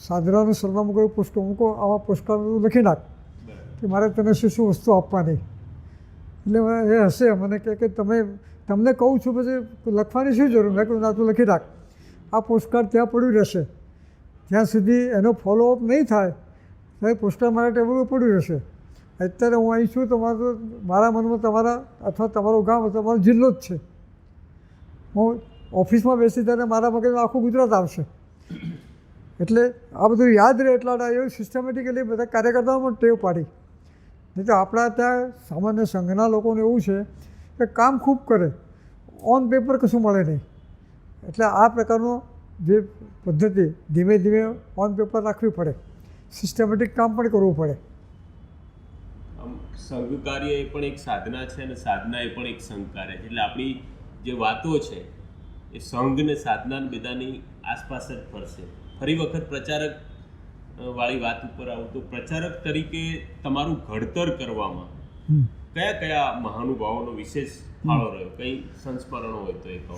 સાધનાનું સરનામું કોઈ મૂકો, આવા પોસ્ટકાર્ડ લખી નાખ કે મારે તને શું શું વસ્તુ આપવાની. એટલે એ હશે, મને કહે કે તમને કહું છું પછી લખવાની શું જરૂર? મેં કહ્યું ના, તું લખી રાખ, આ પોસ્ટકાર્ડ ત્યાં પડ્યું રહેશે, જ્યાં સુધી એનો ફોલોઅપ નહીં થાય ત્યારે પોસ્ટકાર્ડ મારા ટેબલ ઉપર પડ્યું રહેશે. અત્યારે હું અહીં છું, મારા મનમાં તમારા અથવા તમારું ગામ અથવા તમારો જિલ્લો જ છે. હું ઓફિસમાં બેસી ત્યારે મારા મગજમાં આખું ગુજરાત આવશે. એટલે આ બધું યાદ રહે એટલા એવું સિસ્ટમેટિકલી બધા કાર્યકર્તાઓમાં ટેવ પાડી. નહીં તો આપણા ત્યાં સામાન્ય સંઘના લોકોને એવું છે કે કામ ખૂબ કરે, ઓન પેપર કશું મળે નહીં. એટલે આ પ્રકારનો જે પદ્ધતિ ધીમે ધીમે ઓન પેપર રાખવી પડે, સિસ્ટમેટિક કામ પણ કરવું પડે. સંઘ કાર્ય એ પણ એક સાધના છે અને સાધના એ પણ એક સંઘ કાર્ય છે. એટલે આપણી જે વાતો છે એ સંઘ ને સાધના બધાની આસપાસ જ ફરશે. ફરી વખત પ્રચારક વાળી વાત ઉપર આવું તો પ્રચારક તરીકે તમારું ઘડતર કરવામાં કયા કયા મહાનુભાવોનો વિશેષ ફાળો રહ્યો? કંઈ સંસ્મરણો હોય તો એ કહો.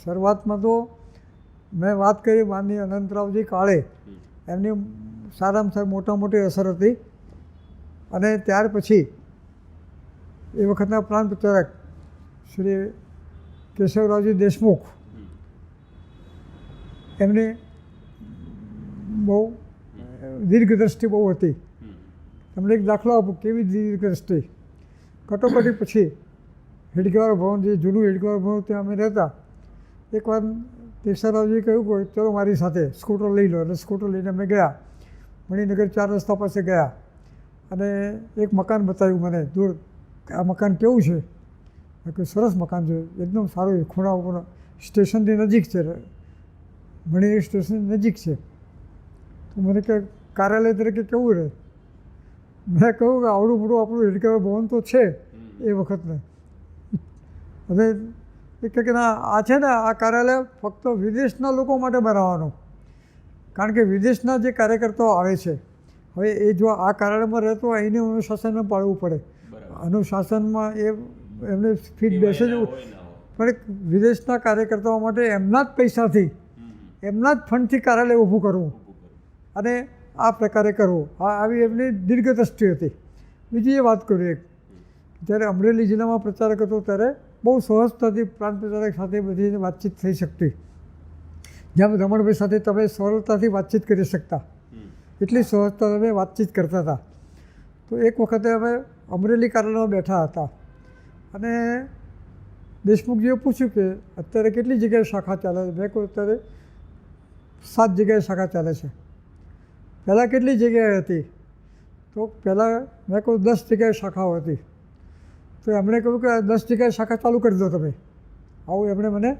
શરૂઆતમાં તો મેં વાત કરી માનનીય અનંતરાવજી કાળે, એમની સારામાં સારી મોટી અસર હતી. અને ત્યાર પછી એ વખતના પ્રાંત પ્રચારક શ્રી કેશવરાવજી દેશમુખ, એમની બહુ દીર્ઘદ્રષ્ટિ બહુ હતી. તમને એક દાખલો આપું કેવી દીર્ઘદ્રષ્ટિ. કટોકટી પછી હેડગેવાર ભવન, જે જૂનું હેડગેવાર ભવન, ત્યાં અમે રહેતા. એકવાર કેશવરાવજીએ કહ્યું કે ચલો મારી સાથે સ્કૂટર લઈ લો. એટલે સ્કૂટર લઈને અમે ગયા, મણિનગર 4 રસ્તા પાસે ગયા અને એક મકાન બતાવ્યું મને દૂર. આ મકાન કેવું છે? મેં કહ્યું સરસ મકાન છે, એકદમ સારું, ખૂણા ઉપર, સ્ટેશનથી નજીક છે, મણિનગર સ્ટેશન નજીક છે. તો મને કે કાર્યાલય તરીકે કેવું રહે? મેં કહ્યું કે આવડું મોટું આપણું હેડગેવાર ભવન તો છે એ વખતને. અને એ કહે ના, આ છે ને, આ કાર્યાલય ફક્ત વિદેશના લોકો માટે બનાવવાનું, કારણ કે વિદેશના જે કાર્યકર્તાઓ આવે છે, હવે એ જો આ કાર્યાલયમાં રહેતો હોય એને અનુશાસનમાં પાડવું પડે. અનુશાસનમાં એમને ફીટ બેસે જ, પણ વિદેશના કાર્યકર્તાઓ માટે એમના જ પૈસાથી, એમના જ ફંડથી કાર્યાલય ઊભું કરવું અને આ પ્રકારે કરવું, આવી એમની દીર્ઘદ્રષ્ટિ હતી. બીજી એ વાત કરું, એક જ્યારે અમરેલી જિલ્લામાં પ્રચારક હતો ત્યારે બહુ સહજતાથી પ્રાંત પ્રચારક સાથે બધી વાતચીત થઈ શકતી. જેમ રમણભાઈ સાથે તમે સરળતાથી વાતચીત કરી શકતા, એટલી સહજતા અમે વાતચીત કરતા હતા. તો એક વખતે અમે અમરેલી કાર્યાલયમાં બેઠા હતા અને દેશમુખજીએ પૂછ્યું કે અત્યારે કેટલી જગ્યાએ શાખા ચાલે છે? મેં કહ્યું અત્યારે 7 જગ્યાએ શાખા ચાલે છે. પહેલાં કેટલી જગ્યાએ હતી? તો પહેલાં મેં કહ્યું 10 જગ્યાએ શાખાઓ હતી. તો એમણે કહ્યું કે 10 જગ્યાએ શાખા ચાલુ કરી દો તમે. આવું એમણે મને,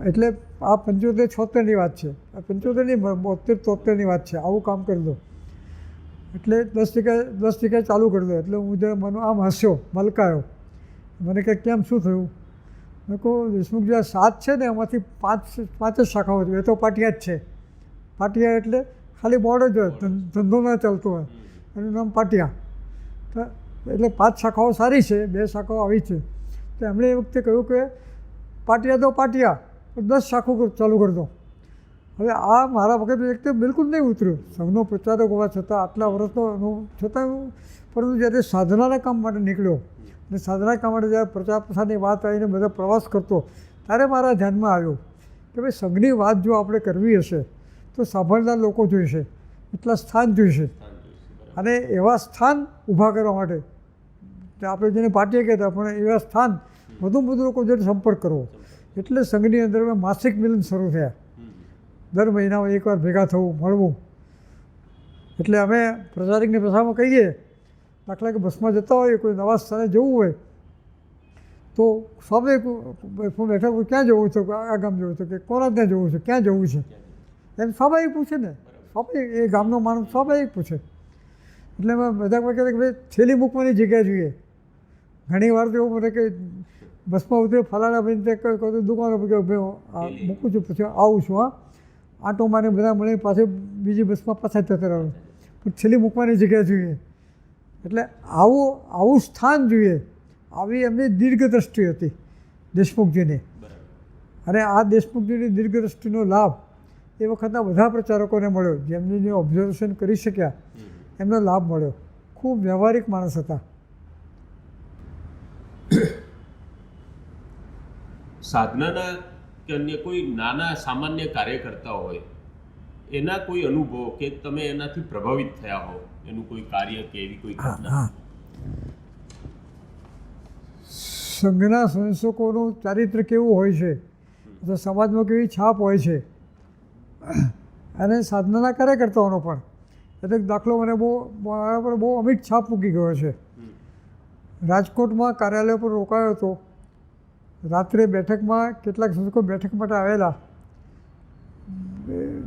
એટલે આ 75-76ની વાત છે, આ 75 નહીં, 72-73ની વાત છે. આવું કામ કરી દો એટલે 10 જગ્યાએ ચાલુ કરી દો. એટલે હું જરા મને આમ હસ્યો, મલકાયો. મને કે કેમ, શું થયું? મેં કહું દેશમુખજી, આ 7 છે ને, એમાંથી 5 જ શાખાઓ હતી. એ તો પાટિયા જ છે. પાટિયા એટલે ખાલી બોર્ડ જ હોય, ધંધો ના ચાલતો હોય, એનું નામ પાટિયા. તો એટલે 5 શાખાઓ સારી છે, 2 શાખાઓ આવી છે. તો એમણે એ વખતે કહ્યું કે પાટિયા તો પાટિયા, 10 શાખો ચાલુ કરી દો. હવે આ મારા વખતે એક તો બિલકુલ નહીં ઉતર્યું. સંઘનો પ્રચારક હોવા છતાં, આટલા વર્ષનો અનુભવ છતાં, પરંતુ જ્યારે સાધનાના કામ માટે નીકળ્યો અને સાધના કામ માટે જ્યારે પ્રચાર પ્રસારની વાત આવીને બધા પ્રવાસ કરતો ત્યારે મારા ધ્યાનમાં આવ્યું કે ભાઈ સંઘની વાત જો આપણે કરવી હશે તો સાંભળનાર લોકો જોઈશે, એટલા સ્થાન જોઈશે, અને એવા સ્થાન ઊભા કરવા માટે આપણે જેને પાર્ટીએ કહેતા પણ એવા સ્થાન વધુ લોકો જોડે સંપર્ક કરવો, એટલે સંઘની અંદર માસિક મિલન શરૂ થયા. દર મહિનામાં એકવાર ભેગા થવું, મળવું. એટલે અમે પ્રચારકની ભાષામાં કહીએ, દાખલા કે બસમાં જતા હોઈએ, કોઈ નવા સ્થાને જવું હોય તો સ્વાભાવિક બેઠા ક્યાં જવું છે, આ ગામ જવું છે કે કોના ત્યાં જવું છે, ક્યાં જવું છે, એમ સ્વાભાવિક પૂછે ને, સ્વાભાવિક એ ગામનો માણસ સ્વાભાવિક પૂછે. એટલે અમે મજાકમાં કહેતા કે ભાઈ થેલી મૂકવાની જગ્યા જોઈએ. ઘણી વાર તો એવું બને કે બસમાં ઉતરે ફલાણા ભાઈને ત્યાં કહું દુકાનો પર ભાઈ મૂકું છું, પછી આવું છું, હા આંટો મારે બધા મળીને પાછળ બીજી બસમાં પાછા જતા રહો, પણ થેલી મૂકવાની જગ્યા જોઈએ. એટલે આવું સ્થાન જોઈએ, આવી એમની દીર્ઘદ્રષ્ટિ હતી દેશમુખજીની. અને આ દેશમુખજીની દીર્ઘદ્રષ્ટિનો લાભ એ વખતના બધા પ્રચારકોને મળ્યો, જેમની ઓબ્ઝર્વેશન કરી શક્યા એમનો લાભ મળ્યો. ખૂબ વ્યવહારિક માણસ હતા. સાધનાના કે અન્ય કોઈ નાના સામાન્ય કાર્યકર્તા હોય એના કોઈ અનુભવ કે તમે એનાથી પ્રભાવિત થયા હો, એનું કોઈ કાર્ય કે એવી કોઈ ઘટના? હા, સંઘના સંશોકોનું ચારિત્ર કેવું હોય છે, તો સમાજમાં કેવી છાપ હોય છે, અને સાધનાના કાર્યકર્તાઓનો પણ. એટલે દાખલો મને મારા પર બહુ અમિટ છાપ મૂકી ગયો છે. રાજકોટમાં કાર્યાલય પર રોકાયો હતો. રાત્રે બેઠકમાં કેટલાક સંશોકો બેઠક માટે આવેલા,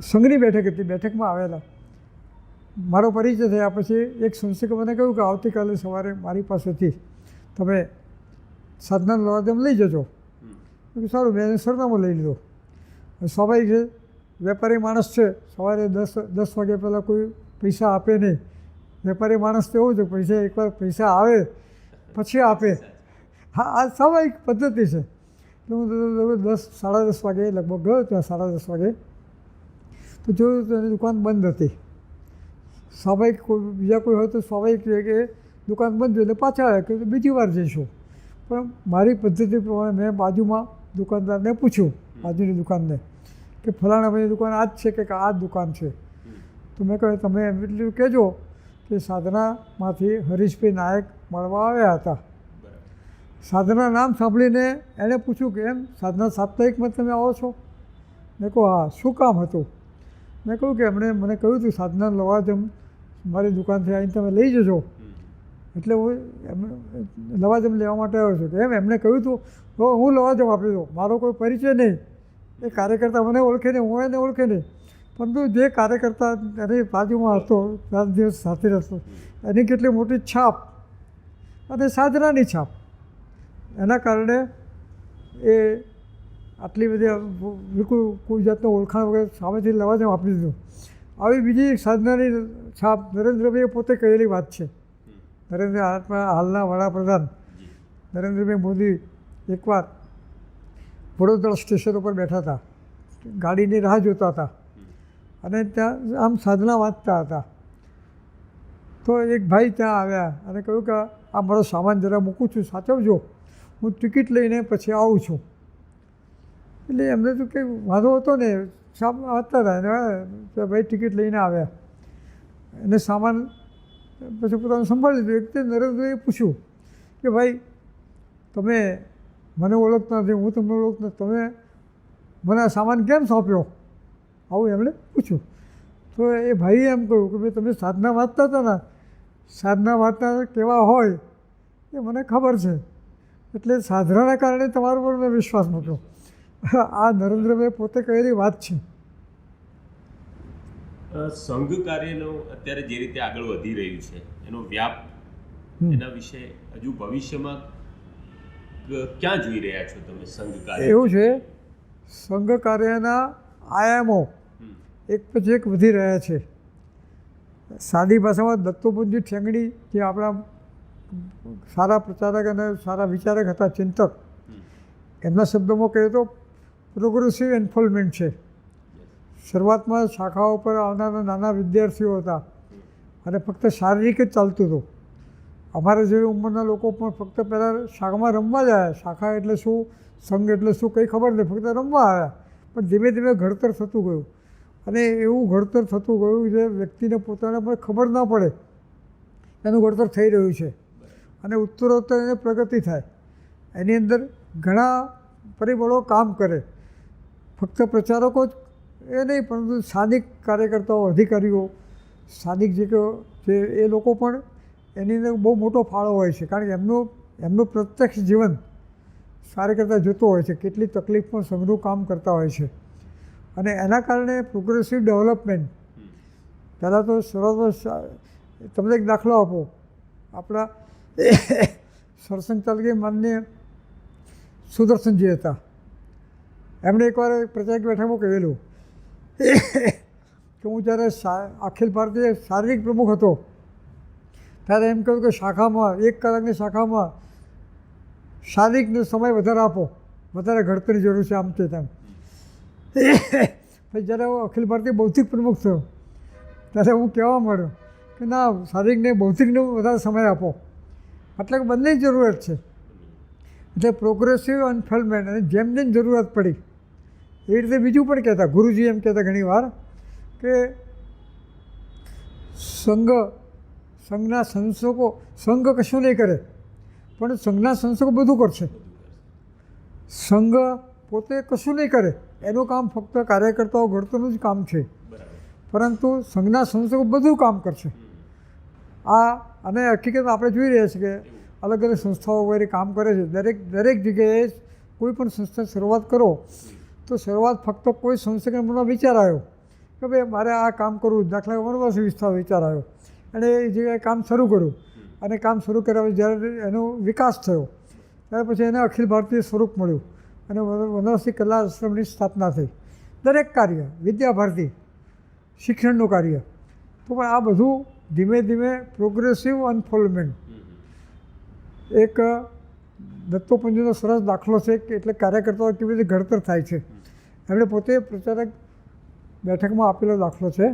સંઘની બેઠક હતી, બેઠકમાં આવેલા. મારો પરિચય થયા પછી એક સંશોકે મને કહ્યું કે આવતીકાલે સવારે મારી પાસેથી તમે સાધનાનો લવાજમ લઈ જજો. સારું, મેં સરનામું લઈ લીધો. સ્વાભાવિક છે, વેપારી માણસ છે, સવારે 10 વાગ્યા પહેલાં કોઈ પૈસા આપે નહીં. વેપારી માણસ તો એવું છે, પૈસા એકવાર પૈસા આવે પછી આપે. હા, આ સ્વાભાવિક પદ્ધતિ છે. તો હું 10-10:30 વાગે લગભગ ગયો ત્યાં, 10:30 વાગે તો જોયું તો એની દુકાન બંધ હતી. સ્વાભાવિક બીજા કોઈ હોય તો સ્વાભાવિક છે કે દુકાન બંધ એટલે પાછા આવ્યા કે બીજી વાર જઈશું. પણ મારી પદ્ધતિ પ્રમાણે મેં બાજુમાં દુકાનદારને પૂછ્યું, બાજુની દુકાનને, કે ફલાણા ભાઈની દુકાન આ જ છે કે આ જ દુકાન છે? તો મેં કહ્યું તમે એટલું કહેજો કે સાધનામાંથી હરીશભાઈ નાયક મળવા આવ્યા હતા. સાધના નામ સાંભળીને એણે પૂછ્યું કે એમ સાધના સાપ્તાહિકમાં તમે આવો છો? મેં કહું હા, શું કામ હતું? મેં કહ્યું કે એમણે મને કહ્યું હતું સાધના લવાજમ મારી દુકાનથી આવીને તમે લઈ જજો, એટલે હું લવાજમ લેવા માટે આવ્યો છું. કે એમ એમણે કહ્યું હતું તો હું લવાજમ આપી દઉં, મારો કોઈ પરિચય નહીં, એ કાર્યકર્તા મને ઓળખે નહીં, હું એને ઓળખે નહીં, પરંતુ જે કાર્યકર્તા એની બાજુમાં હતો, 4 દિવસ સાથે રહેતો, એની કેટલી મોટી છાપ અને સાધનાની છાપ, એના કારણે એ આટલી બધી બિલકુલ કોઈ જાતનો ઓળખાણ વગર સામેથી લવાજમ આપી દીધું. આવી બીજી એક સાધનાની છાપ નરેન્દ્રભાઈએ પોતે કહેલી વાત છે. હાલના વડાપ્રધાન નરેન્દ્રભાઈ મોદી એકવાર વડોદરા સ્ટેશન ઉપર બેઠા હતા, ગાડીની રાહ જોતા હતા, અને ત્યાં આમ સાધના વાંચતા હતા. તો એક ભાઈ ત્યાં આવ્યા અને કહ્યું કે આ મારો સામાન જરા મૂકું છું, સાચવજો, હું ટિકિટ લઈને પછી આવું છું. એટલે એમને તો કંઈ વાંધો હતો ને, વાંચતા હતા ને ભાઈ ટિકિટ લઈને આવ્યા, એને સામાન પછી પોતાનું સંભાળી લીધું. એક તે નરેન્દ્રભાઈએ પૂછ્યું કે ભાઈ તમે મને ઓળખતા નથી, હું તમને ઓળખતા, તમે મને આ સામાન કેમ સોંપ્યો? આવું એમણે પૂછ્યું. તો એ ભાઈએ એમ કહ્યું કે ભાઈ તમે સાધના વાંચતા હતા ને, સાધના વાંચતા કેવા હોય એ મને ખબર છે, એટલે સાધનાના કારણે તમારા પર મેં વિશ્વાસ મૂક્યો. આ નરેન્દ્રભાઈ પોતે કહેલી વાત છે. સંઘ કાર્યનો અત્યારે જે રીતે આગળ વધી રહ્યું છે એનો વ્યાપ, એના વિશે હજુ ભવિષ્યમાં ક્યાં જોઈ રહ્યા છો તમે સંઘ કાર્ય? એવું છે, સંઘ કાર્યના આયામો એક પછી એક વધી રહ્યા છે. સાદી ભાષામાં દત્તોપંતજી ઠેંગડી, જે આપણા સારા પ્રચારક અને સારા વિચારક હતા, ચિંતક, એમના શબ્દોમાં કહીએ તો પ્રોગ્રેસિવ એન્ફોલ્મેન્ટ છે. શરૂઆતમાં શાખાઓ પર આવનારા નાના વિદ્યાર્થીઓ હતા અને ફક્ત શારીરિક જ ચાલતું હતું. અમારા જેવી ઉંમરના લોકો પણ ફક્ત પહેલાં શાખામાં રમવા જ આવ્યા. શાખા એટલે શું, સંઘ એટલે શું, કંઈ ખબર નહીં, ફક્ત રમવા આવ્યા. પણ ધીમે ધીમે ઘડતર થતું ગયું અને એવું ઘડતર થતું ગયું જે વ્યક્તિને પોતાને પણ ખબર ના પડે એનું ઘડતર થઈ રહ્યું છે અને ઉત્તરોત્તર એને પ્રગતિ થાય. એની અંદર ઘણા પરિબળો કામ કરે. ફક્ત પ્રચારકો જ એ નહીં, પરંતુ સ્થાનિક કાર્યકર્તાઓ, અધિકારીઓ, સ્થાનિક જે એ લોકો પણ એની અંદર બહુ મોટો ફાળો હોય છે. કારણ કે એમનું પ્રત્યક્ષ જીવન કાર્યકર્તા જોતો હોય છે, કેટલી તકલીફમાં સંઘનું કામ કરતા હોય છે અને એના કારણે પ્રોગ્રેસિવ ડેવલપમેન્ટ. પહેલાં તો શરૂઆતમાં તમને એક દાખલો આપો. આપણા સરસંઘચાલકે માનનીય સુદર્શનજી હતા. એમણે એકવાર પ્રચારક બેઠકમાં કહેલું કે હું જ્યારે અખિલ ભારતીય શારીરિક પ્રમુખ હતો ત્યારે એમ કહ્યું કે શાખામાં 1 કલાકની શાખામાં શારીરિકનો સમય વધારે આપો, વધારે ઘડતરની જરૂર છે, આમ તે તેમ. પછી જ્યારે હું અખિલ ભારતીય બૌદ્ધિક પ્રમુખ થયો ત્યારે હું કહેવા માંડ્યો કે ના, શારીરિકને બૌદ્ધિકને વધારે સમય આપો. એટલે કે બંનેની જરૂરત છે. એટલે પ્રોગ્રેસિવ અનફોલ્ડમેન્ટ, અને જેમ જેમ જરૂરત પડી એ રીતે બીજું પણ કહેતા. ગુરુજી એમ કહેતા ઘણીવાર કે સંઘના સંશોકો, સંઘ કશું નહીં કરે પણ સંઘના સંશોકો બધું કરશે. સંઘ પોતે કશું નહીં કરે, એનું કામ ફક્ત કાર્યકર્તાઓ ઘડતરનું જ કામ છે, પરંતુ સંઘના સંશોકો બધું કામ કરશે. અને હકીકતમાં આપણે જોઈ રહ્યા છીએ કે અલગ અલગ સંસ્થાઓ વગેરે કામ કરે છે. દરેક જગ્યાએ કોઈ પણ સંસ્થા શરૂઆત કરો તો શરૂઆત ફક્ત કોઈ સંસ્થાના મનમાં વિચાર આવ્યો કે ભાઈ મારે આ કામ કરવું. દાખલા વનવાસી વિસ્તાર વિચાર આવ્યો અને એ જગ્યાએ કામ શરૂ કર્યું અને કામ શરૂ કર્યા પછી જ્યારે એનો વિકાસ થયો ત્યાર પછી એને અખિલ ભારતીય સ્વરૂપ મળ્યું અને વનવાસી કલા આશ્રમની સ્થાપના થઈ. દરેક કાર્ય, વિદ્યા ભારતી, શિક્ષણનું કાર્ય, તો પણ આ બધું ધીમે ધીમે પ્રોગ્રેસિવ અનફોલ્ડમેન્ટ. એક દત્તોપંથનો સરસ દાખલો છે કે એટલે કાર્યકર્તાઓ કેવી રીતે ઘડતર થાય છે. એમણે પોતે પ્રચારક બેઠકમાં આપેલો દાખલો છે.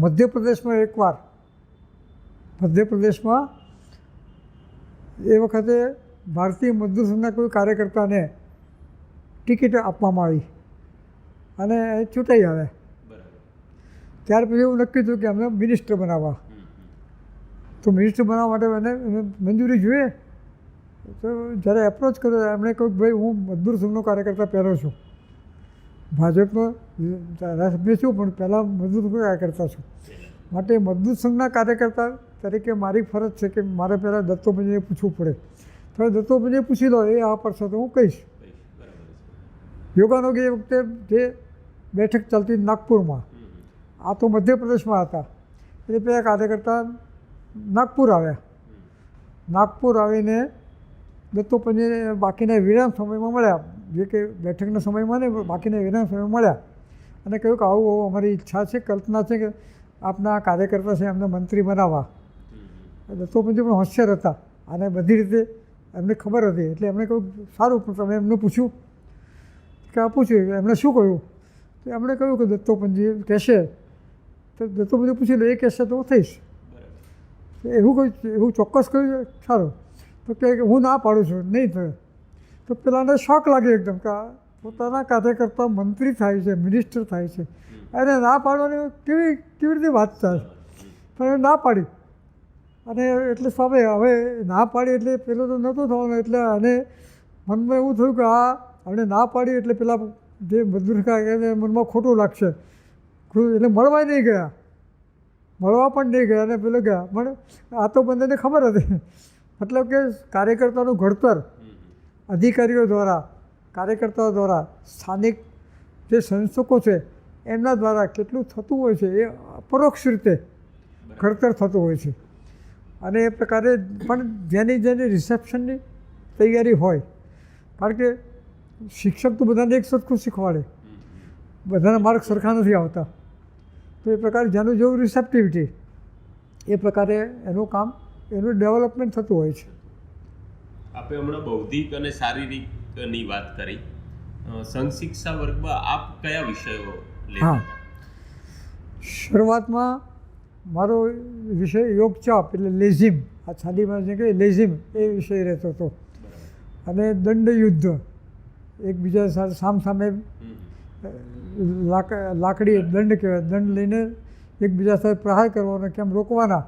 મધ્યપ્રદેશમાં એ વખતે ભારતીય મજદૂર સંઘના કોઈ કાર્યકર્તાને ટિકિટ આપવામાં આવી અને એ ચૂંટાઈ આવ્યા. ત્યાર પછી એવું નક્કી થયું કે એમને મિનિસ્ટર બનાવવા. તો મિનિસ્ટર બનાવવા માટે એને મંજૂરી જોઈએ. તો જ્યારે એપ્રોચ કર્યો એમણે કહ્યું ભાઈ હું મજદૂર સંઘનો કાર્યકર્તા પહેલો છું, ભાજપનો ધારાસભ્ય છું પણ પહેલાં મજદૂર સંઘનો કાર્યકર્તા છું, માટે મજદૂર સંઘના કાર્યકર્તા તરીકે મારી ફરજ છે કે મારે પહેલાં દત્તોપંથને પૂછવું પડે. તો દત્તોપંથને પૂછી લો, એ આ પડશે તો હું કહીશ. યોગાનોગી એ વખતે જે બેઠક ચાલતી નાગપુરમાં, આ તો મધ્યપ્રદેશમાં હતા, એટલે પેલા કાર્યકર્તા નાગપુર આવ્યા. નાગપુર આવીને દત્તોપંથને બાકીના વિરામ સમયમાં મળ્યા, જે કે બેઠકના સમયમાં ને બાકીના વિરામ સમયમાં મળ્યા અને કહ્યું કે આવું અમારી ઈચ્છા છે, કલ્પના છે કે આપના કાર્યકર્તા છે એમને મંત્રી બનાવવા. દત્તોપંથ પણ હોશિયાર હતા અને બધી રીતે એમને ખબર હતી. એટલે એમણે કહ્યું સારું, પણ તમે એમને પૂછ્યું કે આ પૂછ્યું, એમણે શું કહ્યું? તો એમણે કહ્યું કે દત્તોપંથજી કહેશે તો દત્તોપંથે પૂછી લો, એ કહેશે તો હું થઈશ. એવું ચોક્કસ કહ્યું? સારું. તો કે હું ના પાડું છું, નહીં થયું. તો પેલાને શોક લાગ્યો એકદમ કે પોતાના કાર્યકર્તા મંત્રી થાય છે, મિનિસ્ટર થાય છે, અને ના પાડવાની કેવી રીતે વાત થાય? પણ ના પાડી અને એટલે સામે હવે ના પાડી એટલે પેલો તો નહોતો થવાનો. એટલે અને મનમાં એવું થયું કે હવે ના પાડી એટલે પેલા જે મજદૂર એને મનમાં ખોટું લાગશે, એટલે મળવા નહીં ગયા, મળવા પણ નહીં ગયા અને પેલો ગયા. પણ આ તો બંનેને ખબર હતી. મતલબ કે કાર્યકર્તાનું ઘડતર અધિકારીઓ દ્વારા, કાર્યકર્તાઓ દ્વારા, સ્થાનિક જે સંસ્થકો છે એમના દ્વારા કેટલું થતું હોય છે એ પરોક્ષ રીતે ઘડતર થતું હોય છે. અને એ પ્રકારે પણ જેની રિસેપ્શનની તૈયારી હોય, કારણ કે શિક્ષક તો બધાને એક સરખું શીખવાડે, બધાના માર્ક સરખા નથી આવતા. તો એ પ્રકારે જેનું જેવું રિસેપ્ટિવિટી એ પ્રકારે એનું કામ, એનું ડેવલપમેન્ટ થતું હોય છે. આપે હમણાં બૌદ્ધિક અને શારીરિકની વાત કરી. સંઘ શિક્ષા વર્ગમાં આપ કયા વિષયો લેતા? હા, શરૂઆતમાં મારો વિષય યોગચાપ એટલે લેઝિમ, આ છાદીમાં જે કહે લેઝિમ એ વિષય રહેતો હતો. અને દંડયુદ્ધ, એકબીજા સાથે સામસામે લાકડી દંડ કહેવાય, દંડ લઈને એકબીજા સાથે પ્રહાર કરવાનો, કેમ રોકવાના,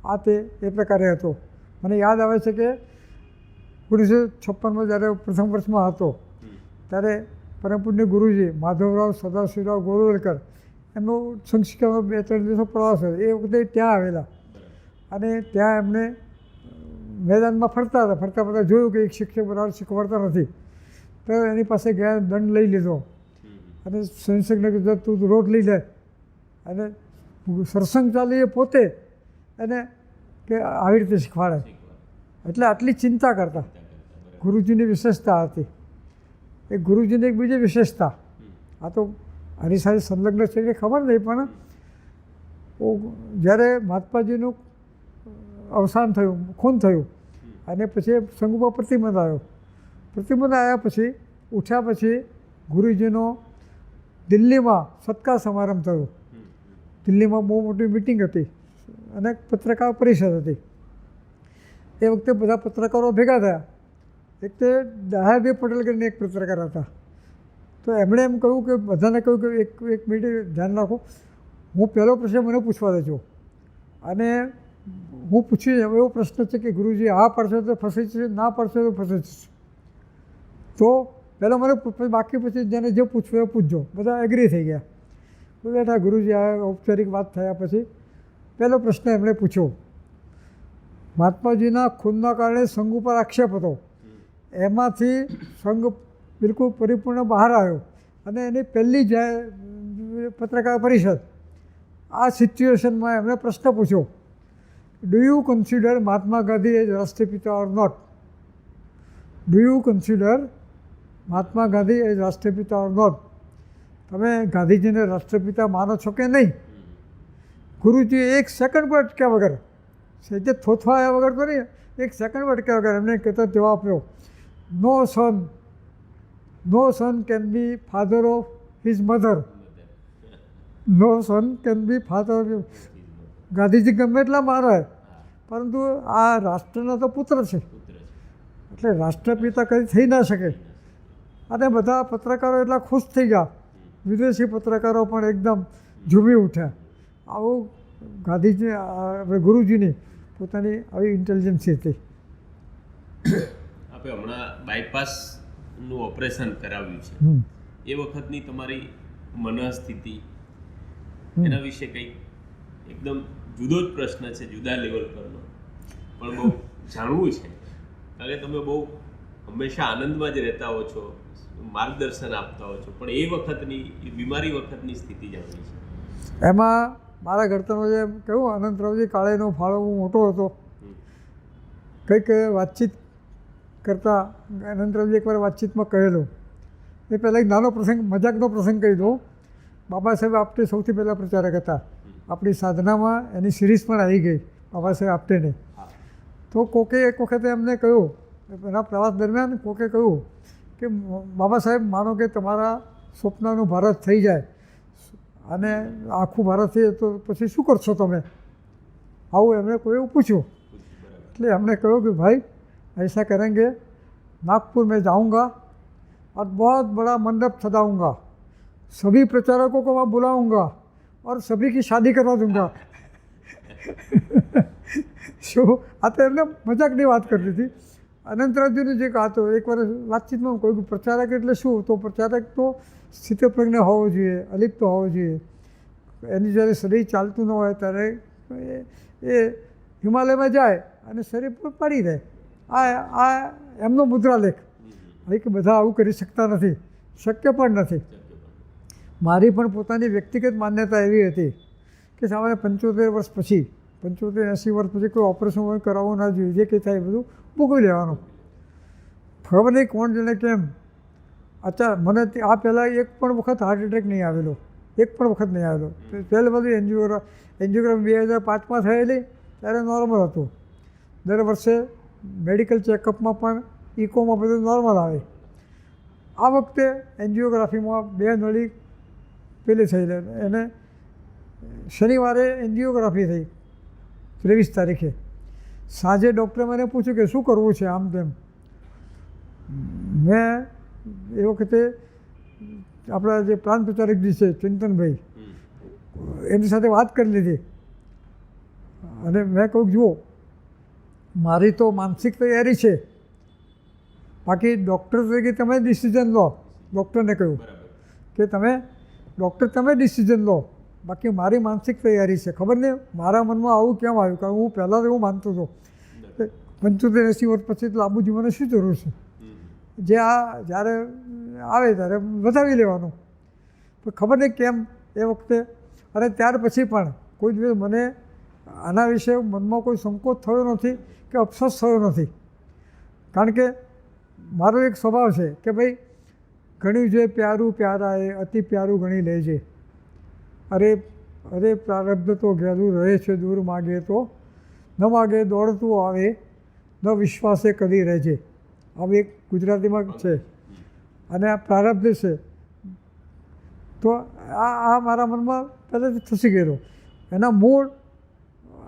આ તે એ પ્રકારે હતો. મને યાદ આવે છે કે 1956માં જ્યારે પ્રથમ વર્ષમાં હતો ત્યારે પરમ પૂજ્ય ગુરુજી માધવરાવ સદાશિવરાવ ગોરવલકર એમનો સંસ્કૃતનો 2-3 દિવસનો પ્રવાસ હતો. એ વખતે ત્યાં આવેલા અને ત્યાં એમને મેદાનમાં ફરતા ફરતા જોયું કે એક શિક્ષક બરાબર શીખવાડતા નથી, તો એની પાસે ગયા, દંડ લઈ લીધો અને સંશિક્ષકને કીધું તું રોટ લઈ લે. અને સરસંઘ ચાલી એ પોતે એને કે આવી રીતે શીખવાડે, એટલે આટલી ચિંતા કરતા. ગુરુજીની વિશેષતા હતી. એ ગુરુજીની એક બીજી વિશેષતા, આ તો આની સાથે સંલગ્ન છે કે ખબર નહીં, પણ જ્યારે મહાત્માજીનું અવસાન થયું, ખૂન થયું અને પછી સંઘ ઉપર પ્રતિબંધ આવ્યો. પ્રતિબંધ આવ્યા પછી ઉઠ્યા પછી ગુરુજીનો દિલ્હીમાં સત્કાર સમારંભ થયો. દિલ્હીમાં બહુ મોટી મિટિંગ હતી અને પત્રકાર પરિષદ હતી. એ વખતે બધા પત્રકારો ભેગા થયા. એક તે દયાભાઈ પટેલ કરીને એક પત્રકાર હતા, તો એમણે એમ કહ્યું કે બધાને કહ્યું કે એક મિનિટ ધ્યાન રાખો, હું પહેલો પ્રશ્ન મને પૂછવા દેજો અને હું પૂછી એવો પ્રશ્ન છે કે ગુરુજી હા પડશે તો ફસાઈ જશે, ના પડશે તો ફસાઈ જશે. તો પહેલાં મને બાકી પછી જેને જે પૂછવું એ પૂછજો. બધા એગ્રી થઈ ગયા. બેઠા ગુરુજી આ ઔપચારિક વાત થયા પછી પહેલો પ્રશ્ન એમણે પૂછ્યો, મહાત્માજીના ખૂનના કારણે સંઘ ઉપર આક્ષેપ હતો, એમાંથી સંઘ બિલકુલ પરિપૂર્ણ બહાર આવ્યો અને એની પહેલી પત્રકાર પરિષદ. આ સિચ્યુએશનમાં એમણે પ્રશ્ન પૂછ્યો, do you consider Mahatma Gandhi as રાષ્ટ્રપિતા or not? Do you consider Mahatma Gandhi as રાષ્ટ્રપિતા ઓર નોટ? તમે ગાંધીજીને રાષ્ટ્રપિતા માનો છો કે નહીં? ગુરુજી એક સેકન્ડ પર અટક્યા વગર, સહેજે થોથવાયા વગર તો નહીં, એક સેકન્ડ પર અટક્યા વગર એમને કહેતો જવાબ આપ્યો, no son can be father of his mother. No son can be father of. Gandhiji ગમે એટલા મારે, પરંતુ આ રાષ્ટ્રના તો પુત્ર છે, એટલે રાષ્ટ્રપિતા કદી થઈ ના શકે. અને બધા પત્રકારો એટલા ખુશ થઈ ગયા, વિદેશી પત્રકારો પણ એકદમ ઝૂમી ઉઠ્યા. આવું ગાંધીજી આપણે ગુરુજીની પોતાની આવી ઇન્ટેલિજન્સી હતી. આપણે હમણાં બાયપાસનું ઓપરેશન કરાવ્યું છે, એ વખતની તમારી મનસ્થિતિ, એના વિશે કંઈક એકદમ જુદો જ પ્રશ્ન છે, જુદા લેવલ પરનો, પણ બહુ જાણવું છે, કારણ કે તમે બહુ હંમેશા આનંદમાં જ રહેતા હો છો, માર્ગદર્શન આપતા હો છો, પણ એ વખતની બીમારી વખતની સ્થિતિ જાણવી છે. એમાં મારા ઘડતરનો જે કહ્યું અનંતરાવજી કાળેનો ફાળો બહુ મોટો હતો. કંઈક વાતચીત કરતાં અનંતરાવજી એકવાર વાતચીતમાં કહેલું, એ પહેલાં એક નાનો પ્રસંગ, મજાકનો પ્રસંગ કહી દઉં. બાબા સાહેબ આપટે સૌથી પહેલાં પ્રચારક હતા. આપણી સાધનામાં એની સિરીઝ પણ આવી ગઈ બાબા સાહેબ આપટેની. તો કોકે એક વખતે એમને કહ્યું, એના પ્રવાસ દરમિયાન કોકે કહ્યું કે બાબા સાહેબ માનો કે તમારા સ્વપ્નનું ભારત થઈ જાય અને આખું ભારત થઈ તો પછી શું કરશો તમે? આવું એમણે કોઈ એવું પૂછ્યું. એટલે એમણે કહ્યું કે ભાઈ ऐसा करेंगे, नागपुर में जाऊंगा और बहुत बड़ा मंडप सजाऊंगा, सभी प्रचारकों को वहाँ बुलाऊंगा और सभी की शादी करवा दूंगा. શું આ તો એમને મજાકની વાત કરતી હતી. અનંતરાવજીનું જે કહા તો એકવાર વાતચીતમાં કોઈ પ્રચારક એટલે શું, તો પ્રચારક તો સ્થિતપ્રજ્ઞ હોવો જોઈએ, અલિપ્ત હોવો જોઈએ. એની જ્યારે શરીર ચાલતું ન હોય ત્યારે એ હિમાલયમાં જાય અને શરીર પર પડી રહે. આ એમનો મુદ્રાલેખ. ભાઈ કે બધા આવું કરી શકતા નથી, શક્ય પણ નથી. મારી પણ પોતાની વ્યક્તિગત માન્યતા એવી હતી કે સામાન્ય 75 વર્ષ પછી, 75-80 વર્ષ પછી કોઈ ઓપરેશન કરાવવું ના જોઈએ, જે કંઈ થાય બધું ભોગવી લેવાનું. ખબર નહીં કોણ જાણે કેમ અચ્છા મને આ પહેલાં એક પણ વખત હાર્ટ એટેક નહીં આવેલો, એક પણ વખત નહીં આવેલો. પહેલાં બધું એન્જિયોગ્રાફી 2005માં થયેલી ત્યારે નોર્મલ હતું. દર વર્ષે મેડિકલ ચેકઅપમાં પણ ઇકોમાં બધું નોર્મલ આવે. આ વખતે એન્જિયોગ્રાફીમાં 2 નળી પેલી થયેલી, એને શનિવારે એન્જિયોગ્રાફી થઈ 23 તારીખે. સાંજે ડૉક્ટરે મને પૂછ્યું કે શું કરવું છે આમ તેમ. મેં એ વખતે આપણા જે પ્રાંત પ્રચારકજી છે ચિંતનભાઈ, એમની સાથે વાત કરી લીધી અને મેં કહ્યું જુઓ, મારી તો માનસિક તૈયારી છે, બાકી ડૉક્ટર તરીકે તમે ડિસિઝન લો. ડૉક્ટરને કહ્યું કે તમે ડિસિઝન લો, બાકી મારી માનસિક તૈયારી છે. ખબર નહીં મારા મનમાં આવું કેમ આવ્યું, કારણ હું પહેલાં તો એવું માનતો હતો કે 75-80 વર્ષ પછી લાંબુ જીવનની શું જરૂર છે, જે જ્યારે આવે ત્યારે વધાવી લેવાનું. પણ ખબર નહીં કેમ એ વખતે અને ત્યાર પછી પણ કોઈ દિવસ મને આના વિશે મનમાં કોઈ સંકોચ થયો નથી કે અફસોસ થયો નથી. કારણ કે મારો એક સ્વભાવ છે કે ભાઈ ગણ્યું છે પ્યારું પ્યારાએ અતિ પ્યારું ગણી લેજે, અરે પ્રારબ્ધ તો ઘેલું રહે છે દૂર માગે તો ન માગે દોડતું આવે ન વિશ્વાસે કદી રહેજે. આવી એક ગુજરાતીમાં છે અને આ પ્રારબ્ધ છે. તો આ મારા મનમાં પહેલેથી થસી ગયેલો. એના મૂળ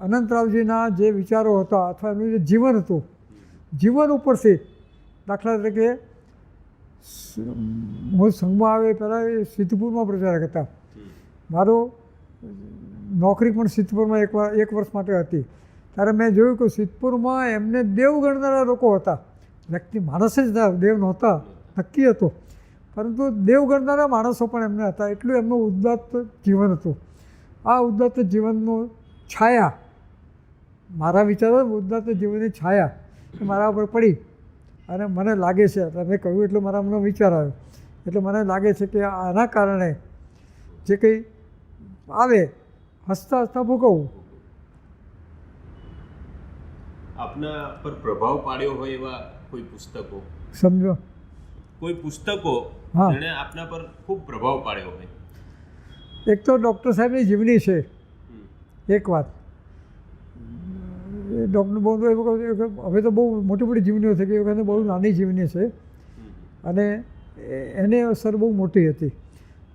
અનંતરાવજીના જે વિચારો હતા અથવા એમનું જે જીવન હતું, જીવન ઉપરથી દાખલા તરીકે હું સંઘમાં આવે પહેલાં એ સિદ્ધપુરમાં પ્રચારક હતા. મારો નોકરી પણ સિદ્ધપુરમાં એક વર્ષ માટે હતી. ત્યારે મેં જોયું કે સિદ્ધપુરમાં એમને દેવ ગણનારા લોકો હતા. વ્યક્તિ માણસ જ હતા, દેવ નહોતા, નક્કી હતો, પરંતુ દેવ ગણનારા માણસો પણ એમને હતા. એટલું એમનું ઉદ્દાત્ત જીવન હતું. આ ઉદ્દાત્ત જીવનનું છાયા, મારા વિચારો ઉદ્દાત્ત જીવનની છાયા એ મારા ઉપર પડી અને મને લાગે છે, તમે કહ્યું એટલે મારા મનમાં વિચાર આવ્યો, એટલે મને લાગે છે કે આના કારણે જે કંઈ આવે હસતા હસતા ભોગવવું. આપના પર પ્રભાવ પાડ્યો હોય એવા કોઈ પુસ્તકો, સમજો કોઈ પુસ્તકો હા. જેણે આપના પર ખૂબ પ્રભાવ પાડ્યો હોય? એક તો ડૉક્ટર સાહેબની જીવની છે એક વાત. એ ડૉક્ટર બહુ હવે તો બહુ મોટી મોટી જીવનીઓ થઈ ગઈ, એ વખતે બહુ નાની જીવની છે અને એને અસર બહુ મોટી હતી.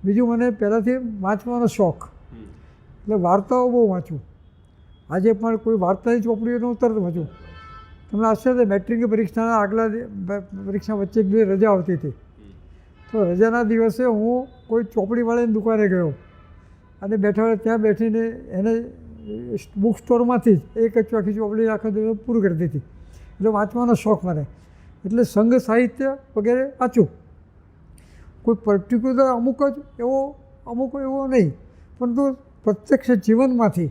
બીજું મને પહેલાંથી વાંચવાનો શોખ, એટલે વાર્તાઓ બહુ વાંચું. આજે પણ કોઈ વાર્તાની ચોપડીઓનું તરત વાંચું. તમને આશ્ચર્ય, મેટ્રિકની પરીક્ષાના આગલા પરીક્ષા વચ્ચે એક બે રજા આવતી હતી, તો રજાના દિવસે હું કોઈ ચોપડીવાળાની દુકાને ગયો અને ત્યાં બેઠીને એને બુક સ્ટોરમાંથી જ એક આખી ચોપડી આખા દિવસ પૂરું કરી દીધી. એટલે વાંચવાનો શોખ મને, એટલે સંઘ સાહિત્ય વગેરે વાંચું. કોઈ પર્ટિક્યુલર અમુક એવો નહીં, પરંતુ પ્રત્યક્ષ જીવનમાંથી.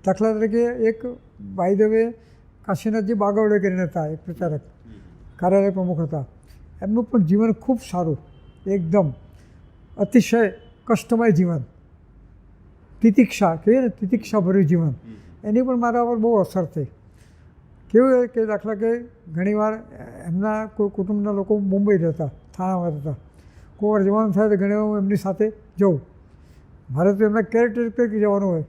દાખલા તરીકે એક બાય ધ વે કાશીનાથજી બાગવડે કરીને હતા, એક પ્રચારક, કાર્યાલય પ્રમુખ હતા. એમનું પણ જીવન ખૂબ સારું, એકદમ અતિશય કષ્ટમય જીવન, તિતિક્ષા કહીએ ને, તિતિક્ષાભર્યું જીવન. એની પણ મારા પર બહુ અસર થઈ. કેવું કે દાખલા કે ઘણીવાર એમના કોઈ કુટુંબના લોકો મુંબઈ રહેતા, થાણામાં રહેતા. કોઈ વાર જવાનું થાય તો ઘણીવાર હું એમની સાથે જઉં. મારે તો એમના કેરટેકર તરીકે જવાનું હોય,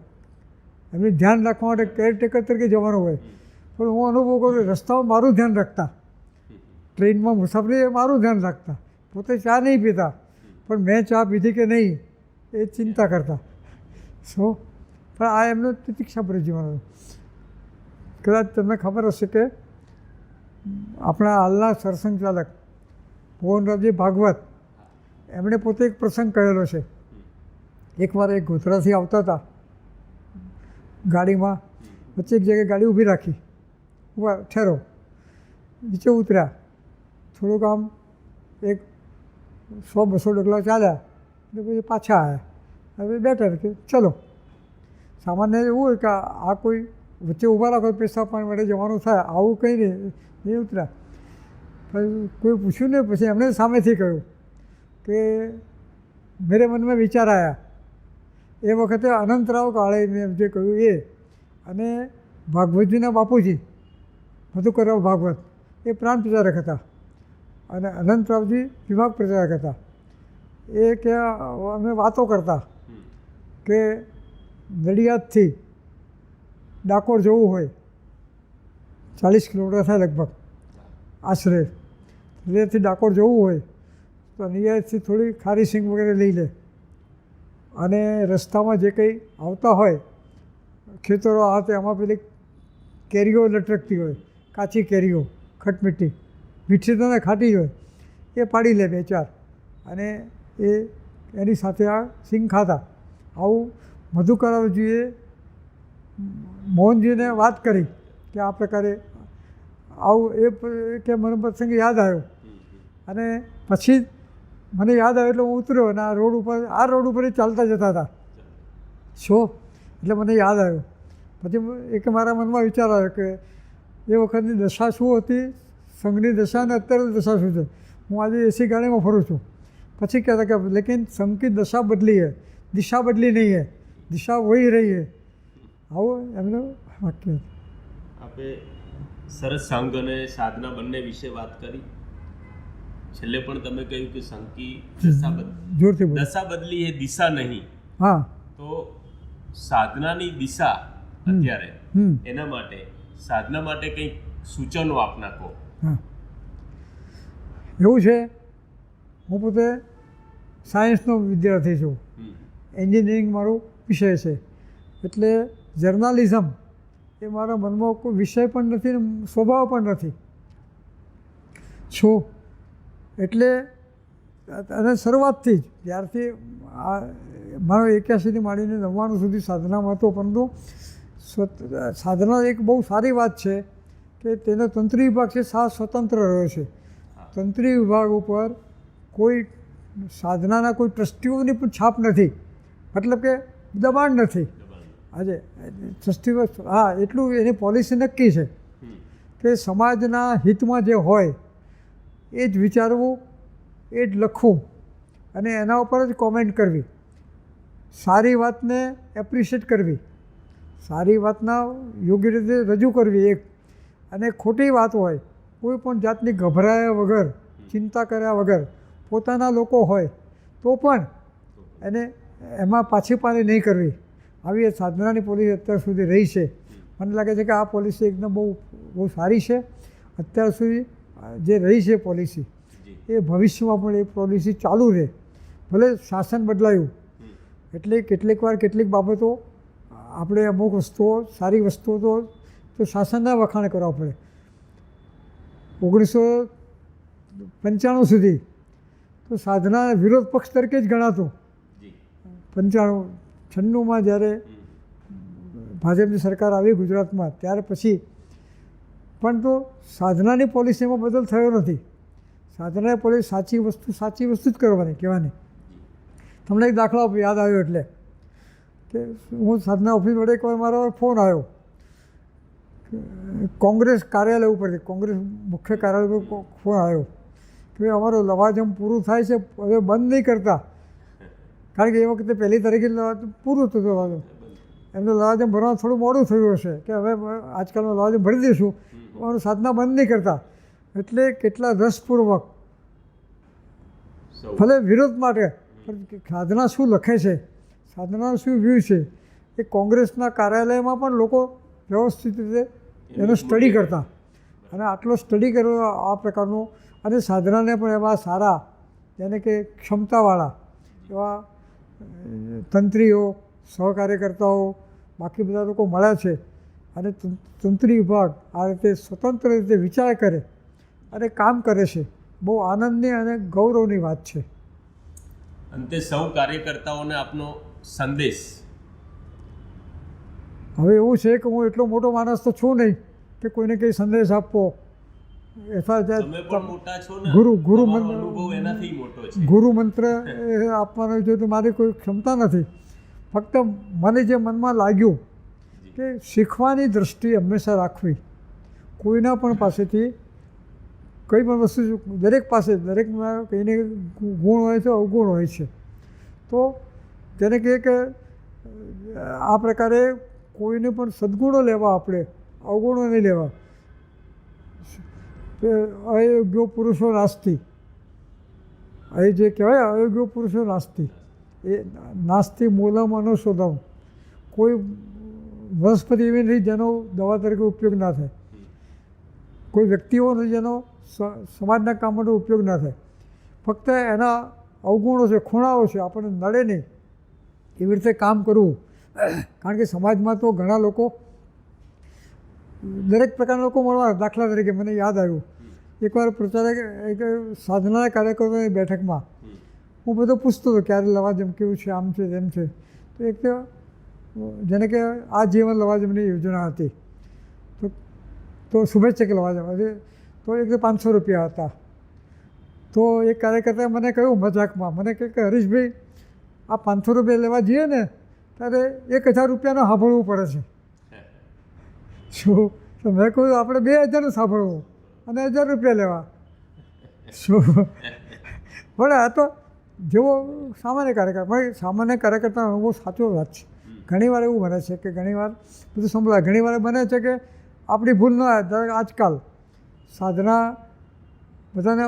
એમનું ધ્યાન રાખવા માટે કેરટેકર તરીકે જવાનું હોય, પણ હું અનુભવ કરું રસ્તામાં મારું ધ્યાન રાખતા, ટ્રેનમાં મુસાફરી મારું ધ્યાન રાખતા. પોતે ચા નહીં પીતા, પણ મેં ચા પીધી કે નહીં એ ચિંતા કરતા. પણ આ એમનું તિતિક્ષાભર્યું જીવન હતું. કદાચ તમને ખબર હશે કે આપણા હાલના સરસંઘચાલક મોહનરાવજી ભાગવત, એમણે પોતે એક પ્રસંગ કહેલો છે. એકવાર એક ગોધરાથી આવતા હતા ગાડીમાં, વચ્ચે એક જગ્યાએ ગાડી ઊભી રાખી, ઊભા ઠેરો, નીચે ઉતર્યા, થોડુંક આમ એક 100-200 ડગલા ચાલ્યા એટલે પછી પાછા આવ્યા. હવે બેટર કે ચલો. સામાન્ય એવું હોય કે આ કોઈ વચ્ચે ઊભા રાખો, પેશાબ પાણી માટે જવાનું થાય, આવું કંઈ નહીં ઉતર્યા. પછી કોઈ પૂછ્યું ને, પછી એમણે સામેથી કહ્યું કે મેરે મનમાં વિચાર આવ્યા. એ વખતે અનંતરાવ કાળે મેં જે કહ્યું એ, અને ભાગવતજીના બાપુજી મધુકરરાવ ભાગવત એ પ્રાંત પ્રચારક હતા અને અનંતરાવજી વિભાગ પ્રચારક હતા. એ કે અમે વાતો કરતા કે નડિયાદથી ડાકોર જવું હોય 40 કિલોમીટર થાય લગભગ આશરે. નડિયાદથી ડાકોર જવું હોય તો નડિયાદથી થોડી ખારી સિંગ વગેરે લઈ લે અને રસ્તામાં જે કંઈ આવતા હોય ખેતરો આ તે એમાં પેલી કેરીઓ લટકતી હોય, કાચી કેરીઓ ખટમીઠી, મીઠી તો ને ખાટી હોય, એ પાડી લે 2-4 અને એની સાથે આ સિંગ ખાતા. આવું મધુકરજીએ મોહનજીને વાત કરી કે આ પ્રકારે આવું કે મને પ્રસંગ યાદ આવ્યો અને પછી મને યાદ આવ્યો એટલે હું ઉતર્યો અને આ રોડ ઉપર ચાલતા જતા હતા એટલે મને યાદ આવ્યો. પછી એક મારા મનમાં વિચાર આવ્યો કે એ વખતની દશા શું હતી, સંઘની દશા અને અત્યારની દશા શું છે. હું આજે એસી ગાડીમાં ફરું છું. પછી કહેતા કે લેકિન સંઘ કી દશા બદલી હૈ, દિશા બદલી નહીં હૈ, દિશા વહી રહી હૈ. આવું એમનું વાક્ય. આપણે સરસ સંઘ અને સાધના બંને વિશે વાત કરી. છેલ્લે પણ તમે કહ્યું કે સંઘ કી જોરથી દશા બદલી હૈ, દિશા નહીં. હા, તો સાધનાની દિશા અત્યારે એના માટે સાધના માટે કંઈક સૂચનો આપ નાખો. હા, એવું છે. હું પોતે સાયન્સનો વિદ્યાર્થી છું, એન્જિનિયરિંગ મારો વિષય છે, એટલે જર્નાલિઝમ એ મારા મનમાં કોઈ વિષય પણ નથી ને સ્વભાવ પણ નથી છું. એટલે અને શરૂઆતથી જ જ્યારથી આ મારો 81થી માંડીને 99 સુધી સાધનામાં હતો. પરંતુ સાધના એક બહુ સારી વાત છે કે તેનો તંત્રી વિભાગ છે સ્વતંત્ર રહ્યો છે. તંત્રી વિભાગ ઉપર કોઈ સાધનાના કોઈ ટ્રસ્ટીઓની પણ છાપ નથી, મતલબ કે દબાણ નથી. આજે ટ્રસ્ટીઓ હા એટલું એની પોલિસી નક્કી છે કે સમાજના હિતમાં જે હોય એ જ વિચારવું, એ જ લખવું અને એના ઉપર જ કોમેન્ટ કરવી. સારી વાતને એપ્રિશિએટ કરવી, સારી વાતના યોગ્ય રીતે રજૂ કરવી એક, અને ખોટી વાત હોય કોઈ પણ જાતની ગભરાયા વગર, ચિંતા કર્યા વગર, પોતાના લોકો હોય તો પણ એને એમાં પાછી પાની નહીં કરવી. આવી સાધનાની પોલિસી અત્યાર સુધી રહી છે. મને લાગે છે કે આ પોલિસી એકદમ બહુ સારી છે. અત્યાર સુધી જે રહી છે પોલિસી એ ભવિષ્યમાં પણ એ પોલિસી ચાલુ રહે. ભલે શાસન બદલાયું એટલે કેટલીક વાર કેટલીક બાબતો આપણે અમુક વસ્તુઓ સારી વસ્તુઓ તો શાસનના વખાણ કરવા પડે. 1995 સુધી તો સાધના વિરોધ પક્ષ તરીકે જ ગણાતું. 95-96માં જ્યારે ભાજપની સરકાર આવી ગુજરાતમાં ત્યાર પછી પણ તો સાધનાની પોલિસીમાં બદલ થયો નથી. સાધનાની પોલિસી સાચી વસ્તુ જ કરવાની, કહેવાની. તમને એક દાખલો યાદ આવ્યો એટલે કે હું સાધના ઓફિસ વડે એકવાર મારો ફોન આવ્યો કોંગ્રેસ કાર્યાલય ઉપરથી, કોંગ્રેસ મુખ્ય કાર્યાલય ઉપર ફોન આવ્યો કે અમારો લવાજમ પૂરું થાય છે, હવે બંધ નહીં કરતા. કારણ કે એ વખતે 1 તારીખે પૂરું થતું લવાજમ. એમને લવાજમ ભરવાનું થોડું મોડું થયું હશે કે હવે આજકાલમાં લવાજમ ભરી દઈશું, અમારું સાધના બંધ નહીં કરતા. એટલે કેટલા રસપૂર્વક, ભલે વિરોધ માટે, પણ સાધના શું લખે છે, સાધનાનો શું વ્યૂ છે, એ કોંગ્રેસના કાર્યાલયમાં પણ લોકો વ્યવસ્થિત રીતે એનો સ્ટડી કરતા. અને આટલો સ્ટડી કર્યો આ પ્રકારનો, અને સાધનાને પણ એવા સારા જેને કે ક્ષમતાવાળા એવા તંત્રીઓ, સહકાર્યકર્તાઓ, બાકી બધા લોકો મળ્યા છે. અને તંત્રી વિભાગ આ રીતે સ્વતંત્ર રીતે વિચાર કરે અને કામ કરે છે. બહુ આનંદની અને ગૌરવની વાત છે. અંતે સૌ કાર્યકર્તાઓને આપનો સંદેશ. હવે એવું છે કે હું એટલો મોટો માણસ તો છું નહીં કે કોઈને કંઈ સંદેશ આપવો. ગુરુ મંત્ર આપવાનો જો તો મારી કોઈ ક્ષમતા નથી. ફક્ત મને જે મનમાં લાગ્યું કે શીખવાની દૃષ્ટિ હંમેશા રાખવી. કોઈના પણ પાસેથી કંઈ પણ વસ્તુ, દરેક પાસે દરેકમાં કંઈને ગુણ હોય છે, અવગુણ હોય છે. તો તેને કહે કે આ પ્રકારે કોઈને પણ સદ્ગુણો લેવા, આપણે અવગુણો નહીં લેવા. અયોગ્ય પુરુષો નાસ્તિ, એ જે કહેવાય અયોગ્ય પુરુષો નાસ્તિ, એ નાસ્તિ મૂલમ અનુશોધમ. કોઈ વનસ્પતિ એવી નથી જેનો દવા તરીકે ઉપયોગ ના થાય, કોઈ વ્યક્તિઓ નથી જેનો સમાજના કામ માટે ઉપયોગ ના થાય. ફક્ત એના અવગુણો છે, ખૂણાઓ છે, આપણને નડે નહીં એવી રીતે કામ કરવું. કારણ કે સમાજમાં તો ઘણા લોકો, દરેક પ્રકારના લોકો મળવા. દાખલા તરીકે મને યાદ આવ્યું, એકવાર પ્રચારક એક સાધના કાર્યકરોની બેઠકમાં હું બધો પૂછતો હતો ક્યારે લવાજમ કેવું છે, આમ છે તેમ છે. તો એક તો જેને કે આજીવન લવાજમની યોજના હતી, તો શુભેચ્છક લવાજમ હતી, તો એક તો 500 રૂપિયા હતા. તો એક કાર્યકર્તાએ મને કહ્યું મજાકમાં, મને કહે કે હરીશભાઈ, આ 500 રૂપિયા લેવા જઈએ ને ત્યારે 1000 રૂપિયાનું સાંભળવું પડે છે. શું? તો મેં કહ્યું આપણે 2000નું સાંભળવું અને 1000 રૂપિયા લેવા. શું? પણ આ તો જેવો સામાન્ય કાર્યકર, પણ સામાન્ય કાર્યકર્તાનો અનુભવ સાચો વાત છે. ઘણીવાર એવું બને છે કે ઘણીવાર બધું સંભળાય, ઘણીવાર બને છે કે આપણી ભૂલ ન આવે. આજકાલ સાધના બધાને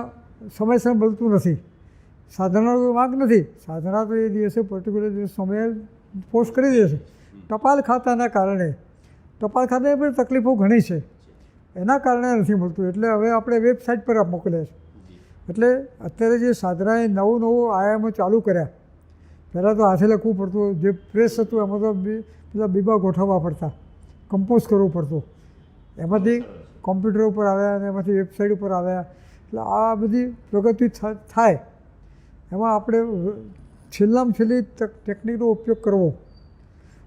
સમયસર મળતું નથી. સાધનાનો કોઈ વાંક નથી. સાધના તો એ દિવસે પર્ટિક્યુલર દિવસ સમયે પોસ્ટ કરી દે છે. ટપાલ ખાતાના કારણે, ટપાલ ખાતાની પણ તકલીફો ઘણી છે, એના કારણે નથી મળતું. એટલે હવે આપણે વેબસાઇટ પર મોકલે છે. એટલે અત્યારે જે સાધનાએ નવું આયામો ચાલુ કર્યા. પહેલાં તો હાથે લખવું પડતું, જે પ્રેસ હતું એમાં તો પેલા બીબા ગોઠવવા પડતા, કમ્પોઝ કરવું પડતું. એમાંથી કોમ્પ્યુટર ઉપર આવ્યા અને એમાંથી વેબસાઇટ ઉપર આવ્યા. એટલે આ બધી પ્રગતિ થાય એમાં આપણે છેલ્લામાં છેલ્લી ટેકનિકનો ઉપયોગ કરવો.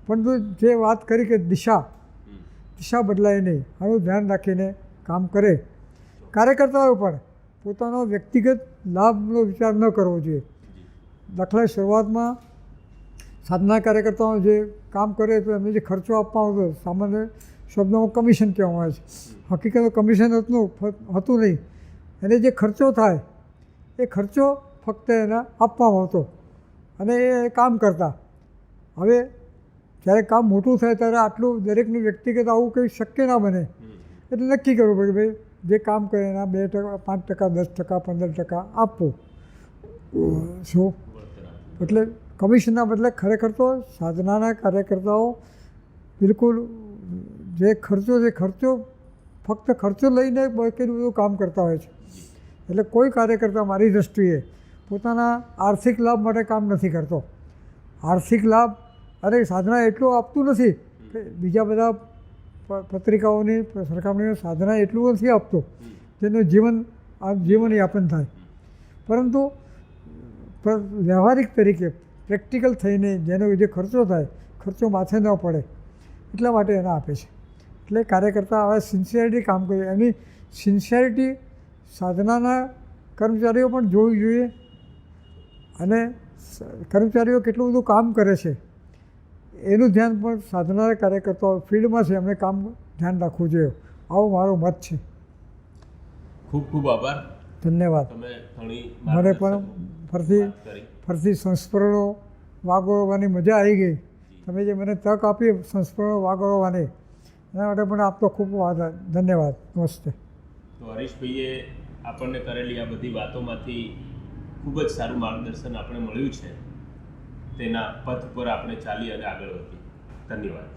પરંતુ જે વાત કરી કે દિશા બદલાય નહીં, આનું ધ્યાન રાખીને કામ કરે. કાર્યકર્તાઓ પણ પોતાનો વ્યક્તિગત લાભનો વિચાર ન કરવો જોઈએ. દાખલા શરૂઆતમાં સાધના કાર્યકર્તાઓ જે કામ કરે તો એમને જે ખર્ચો આપવાનો હતો, સામાન્ય શબ્દોમાં કમિશન કહેવામાં આવે છે, હકીકતમાં કમિશન હતું નહીં. એને જે ખર્ચો થાય એ ખર્ચો ફક્ત એના આપવામાં આવતો અને એ કામ કરતા. હવે જ્યારે કામ મોટું થાય ત્યારે આટલું દરેકનું વ્યક્તિગત આવું કંઈ શક્ય ના બને. એટલે નક્કી કરવું પડે કે ભાઈ જે કામ કરે એના 2%, 5%, 10%, 15% આપવું. શું? એટલે કમિશનના બદલે ખરેખર તો સાધનાના કાર્યકર્તાઓ બિલકુલ જે ખર્ચો છે, ફક્ત ખર્ચો લઈને બાકીનું બધું કામ કરતા હોય છે. એટલે કોઈ કાર્યકર્તા મારી દૃષ્ટિએ પોતાના આર્થિક લાભ માટે કામ નથી કરતો. આર્થિક લાભ અરે સાધના એટલું આપતું નથી કે બીજા બધા પત્રિકાઓની સરખામણીમાં સાધના એટલું નથી આપતું જેનું જીવનયાપન થાય. પરંતુ વ્યવહારિક તરીકે પ્રેક્ટિકલ થઈને જેનો જે ખર્ચો થાય, ખર્ચો માથે ન પડે એટલા માટે એને આપે છે. એટલે કાર્યકર્તા હવે સિન્સિયરિટી કામ કરે. એની સિન્સિયરિટી સાધનાના કર્મચારીઓ પણ જોવી જોઈએ અને કર્મચારીઓ કેટલું બધું કામ કરે છે એનું ધ્યાન પણ સાધનાના કાર્યકર્તાઓ ફિલ્ડમાં છે એમને ધ્યાન રાખવું જોઈએ. આવો મારો મત છે. ખૂબ ખૂબ આભાર. ધન્યવાદ. મને પણ ફરીથી સંસ્મરણો વાગોળવાની મજા આવી ગઈ. તમે જે મને તક આપી સંસ્મરણો વાગોળવાની, એના માટે પણ આપનો ખૂબ ધન્યવાદ. નમસ્તે. તો હરીશભાઈએ આપણને કરેલી આ બધી વાતોમાંથી ખૂબ જ સારું માર્ગદર્શન આપણે મળ્યું છે. તેના પથ પર આપણે ચાલી અને આગળ વધીએ. ધન્યવાદ.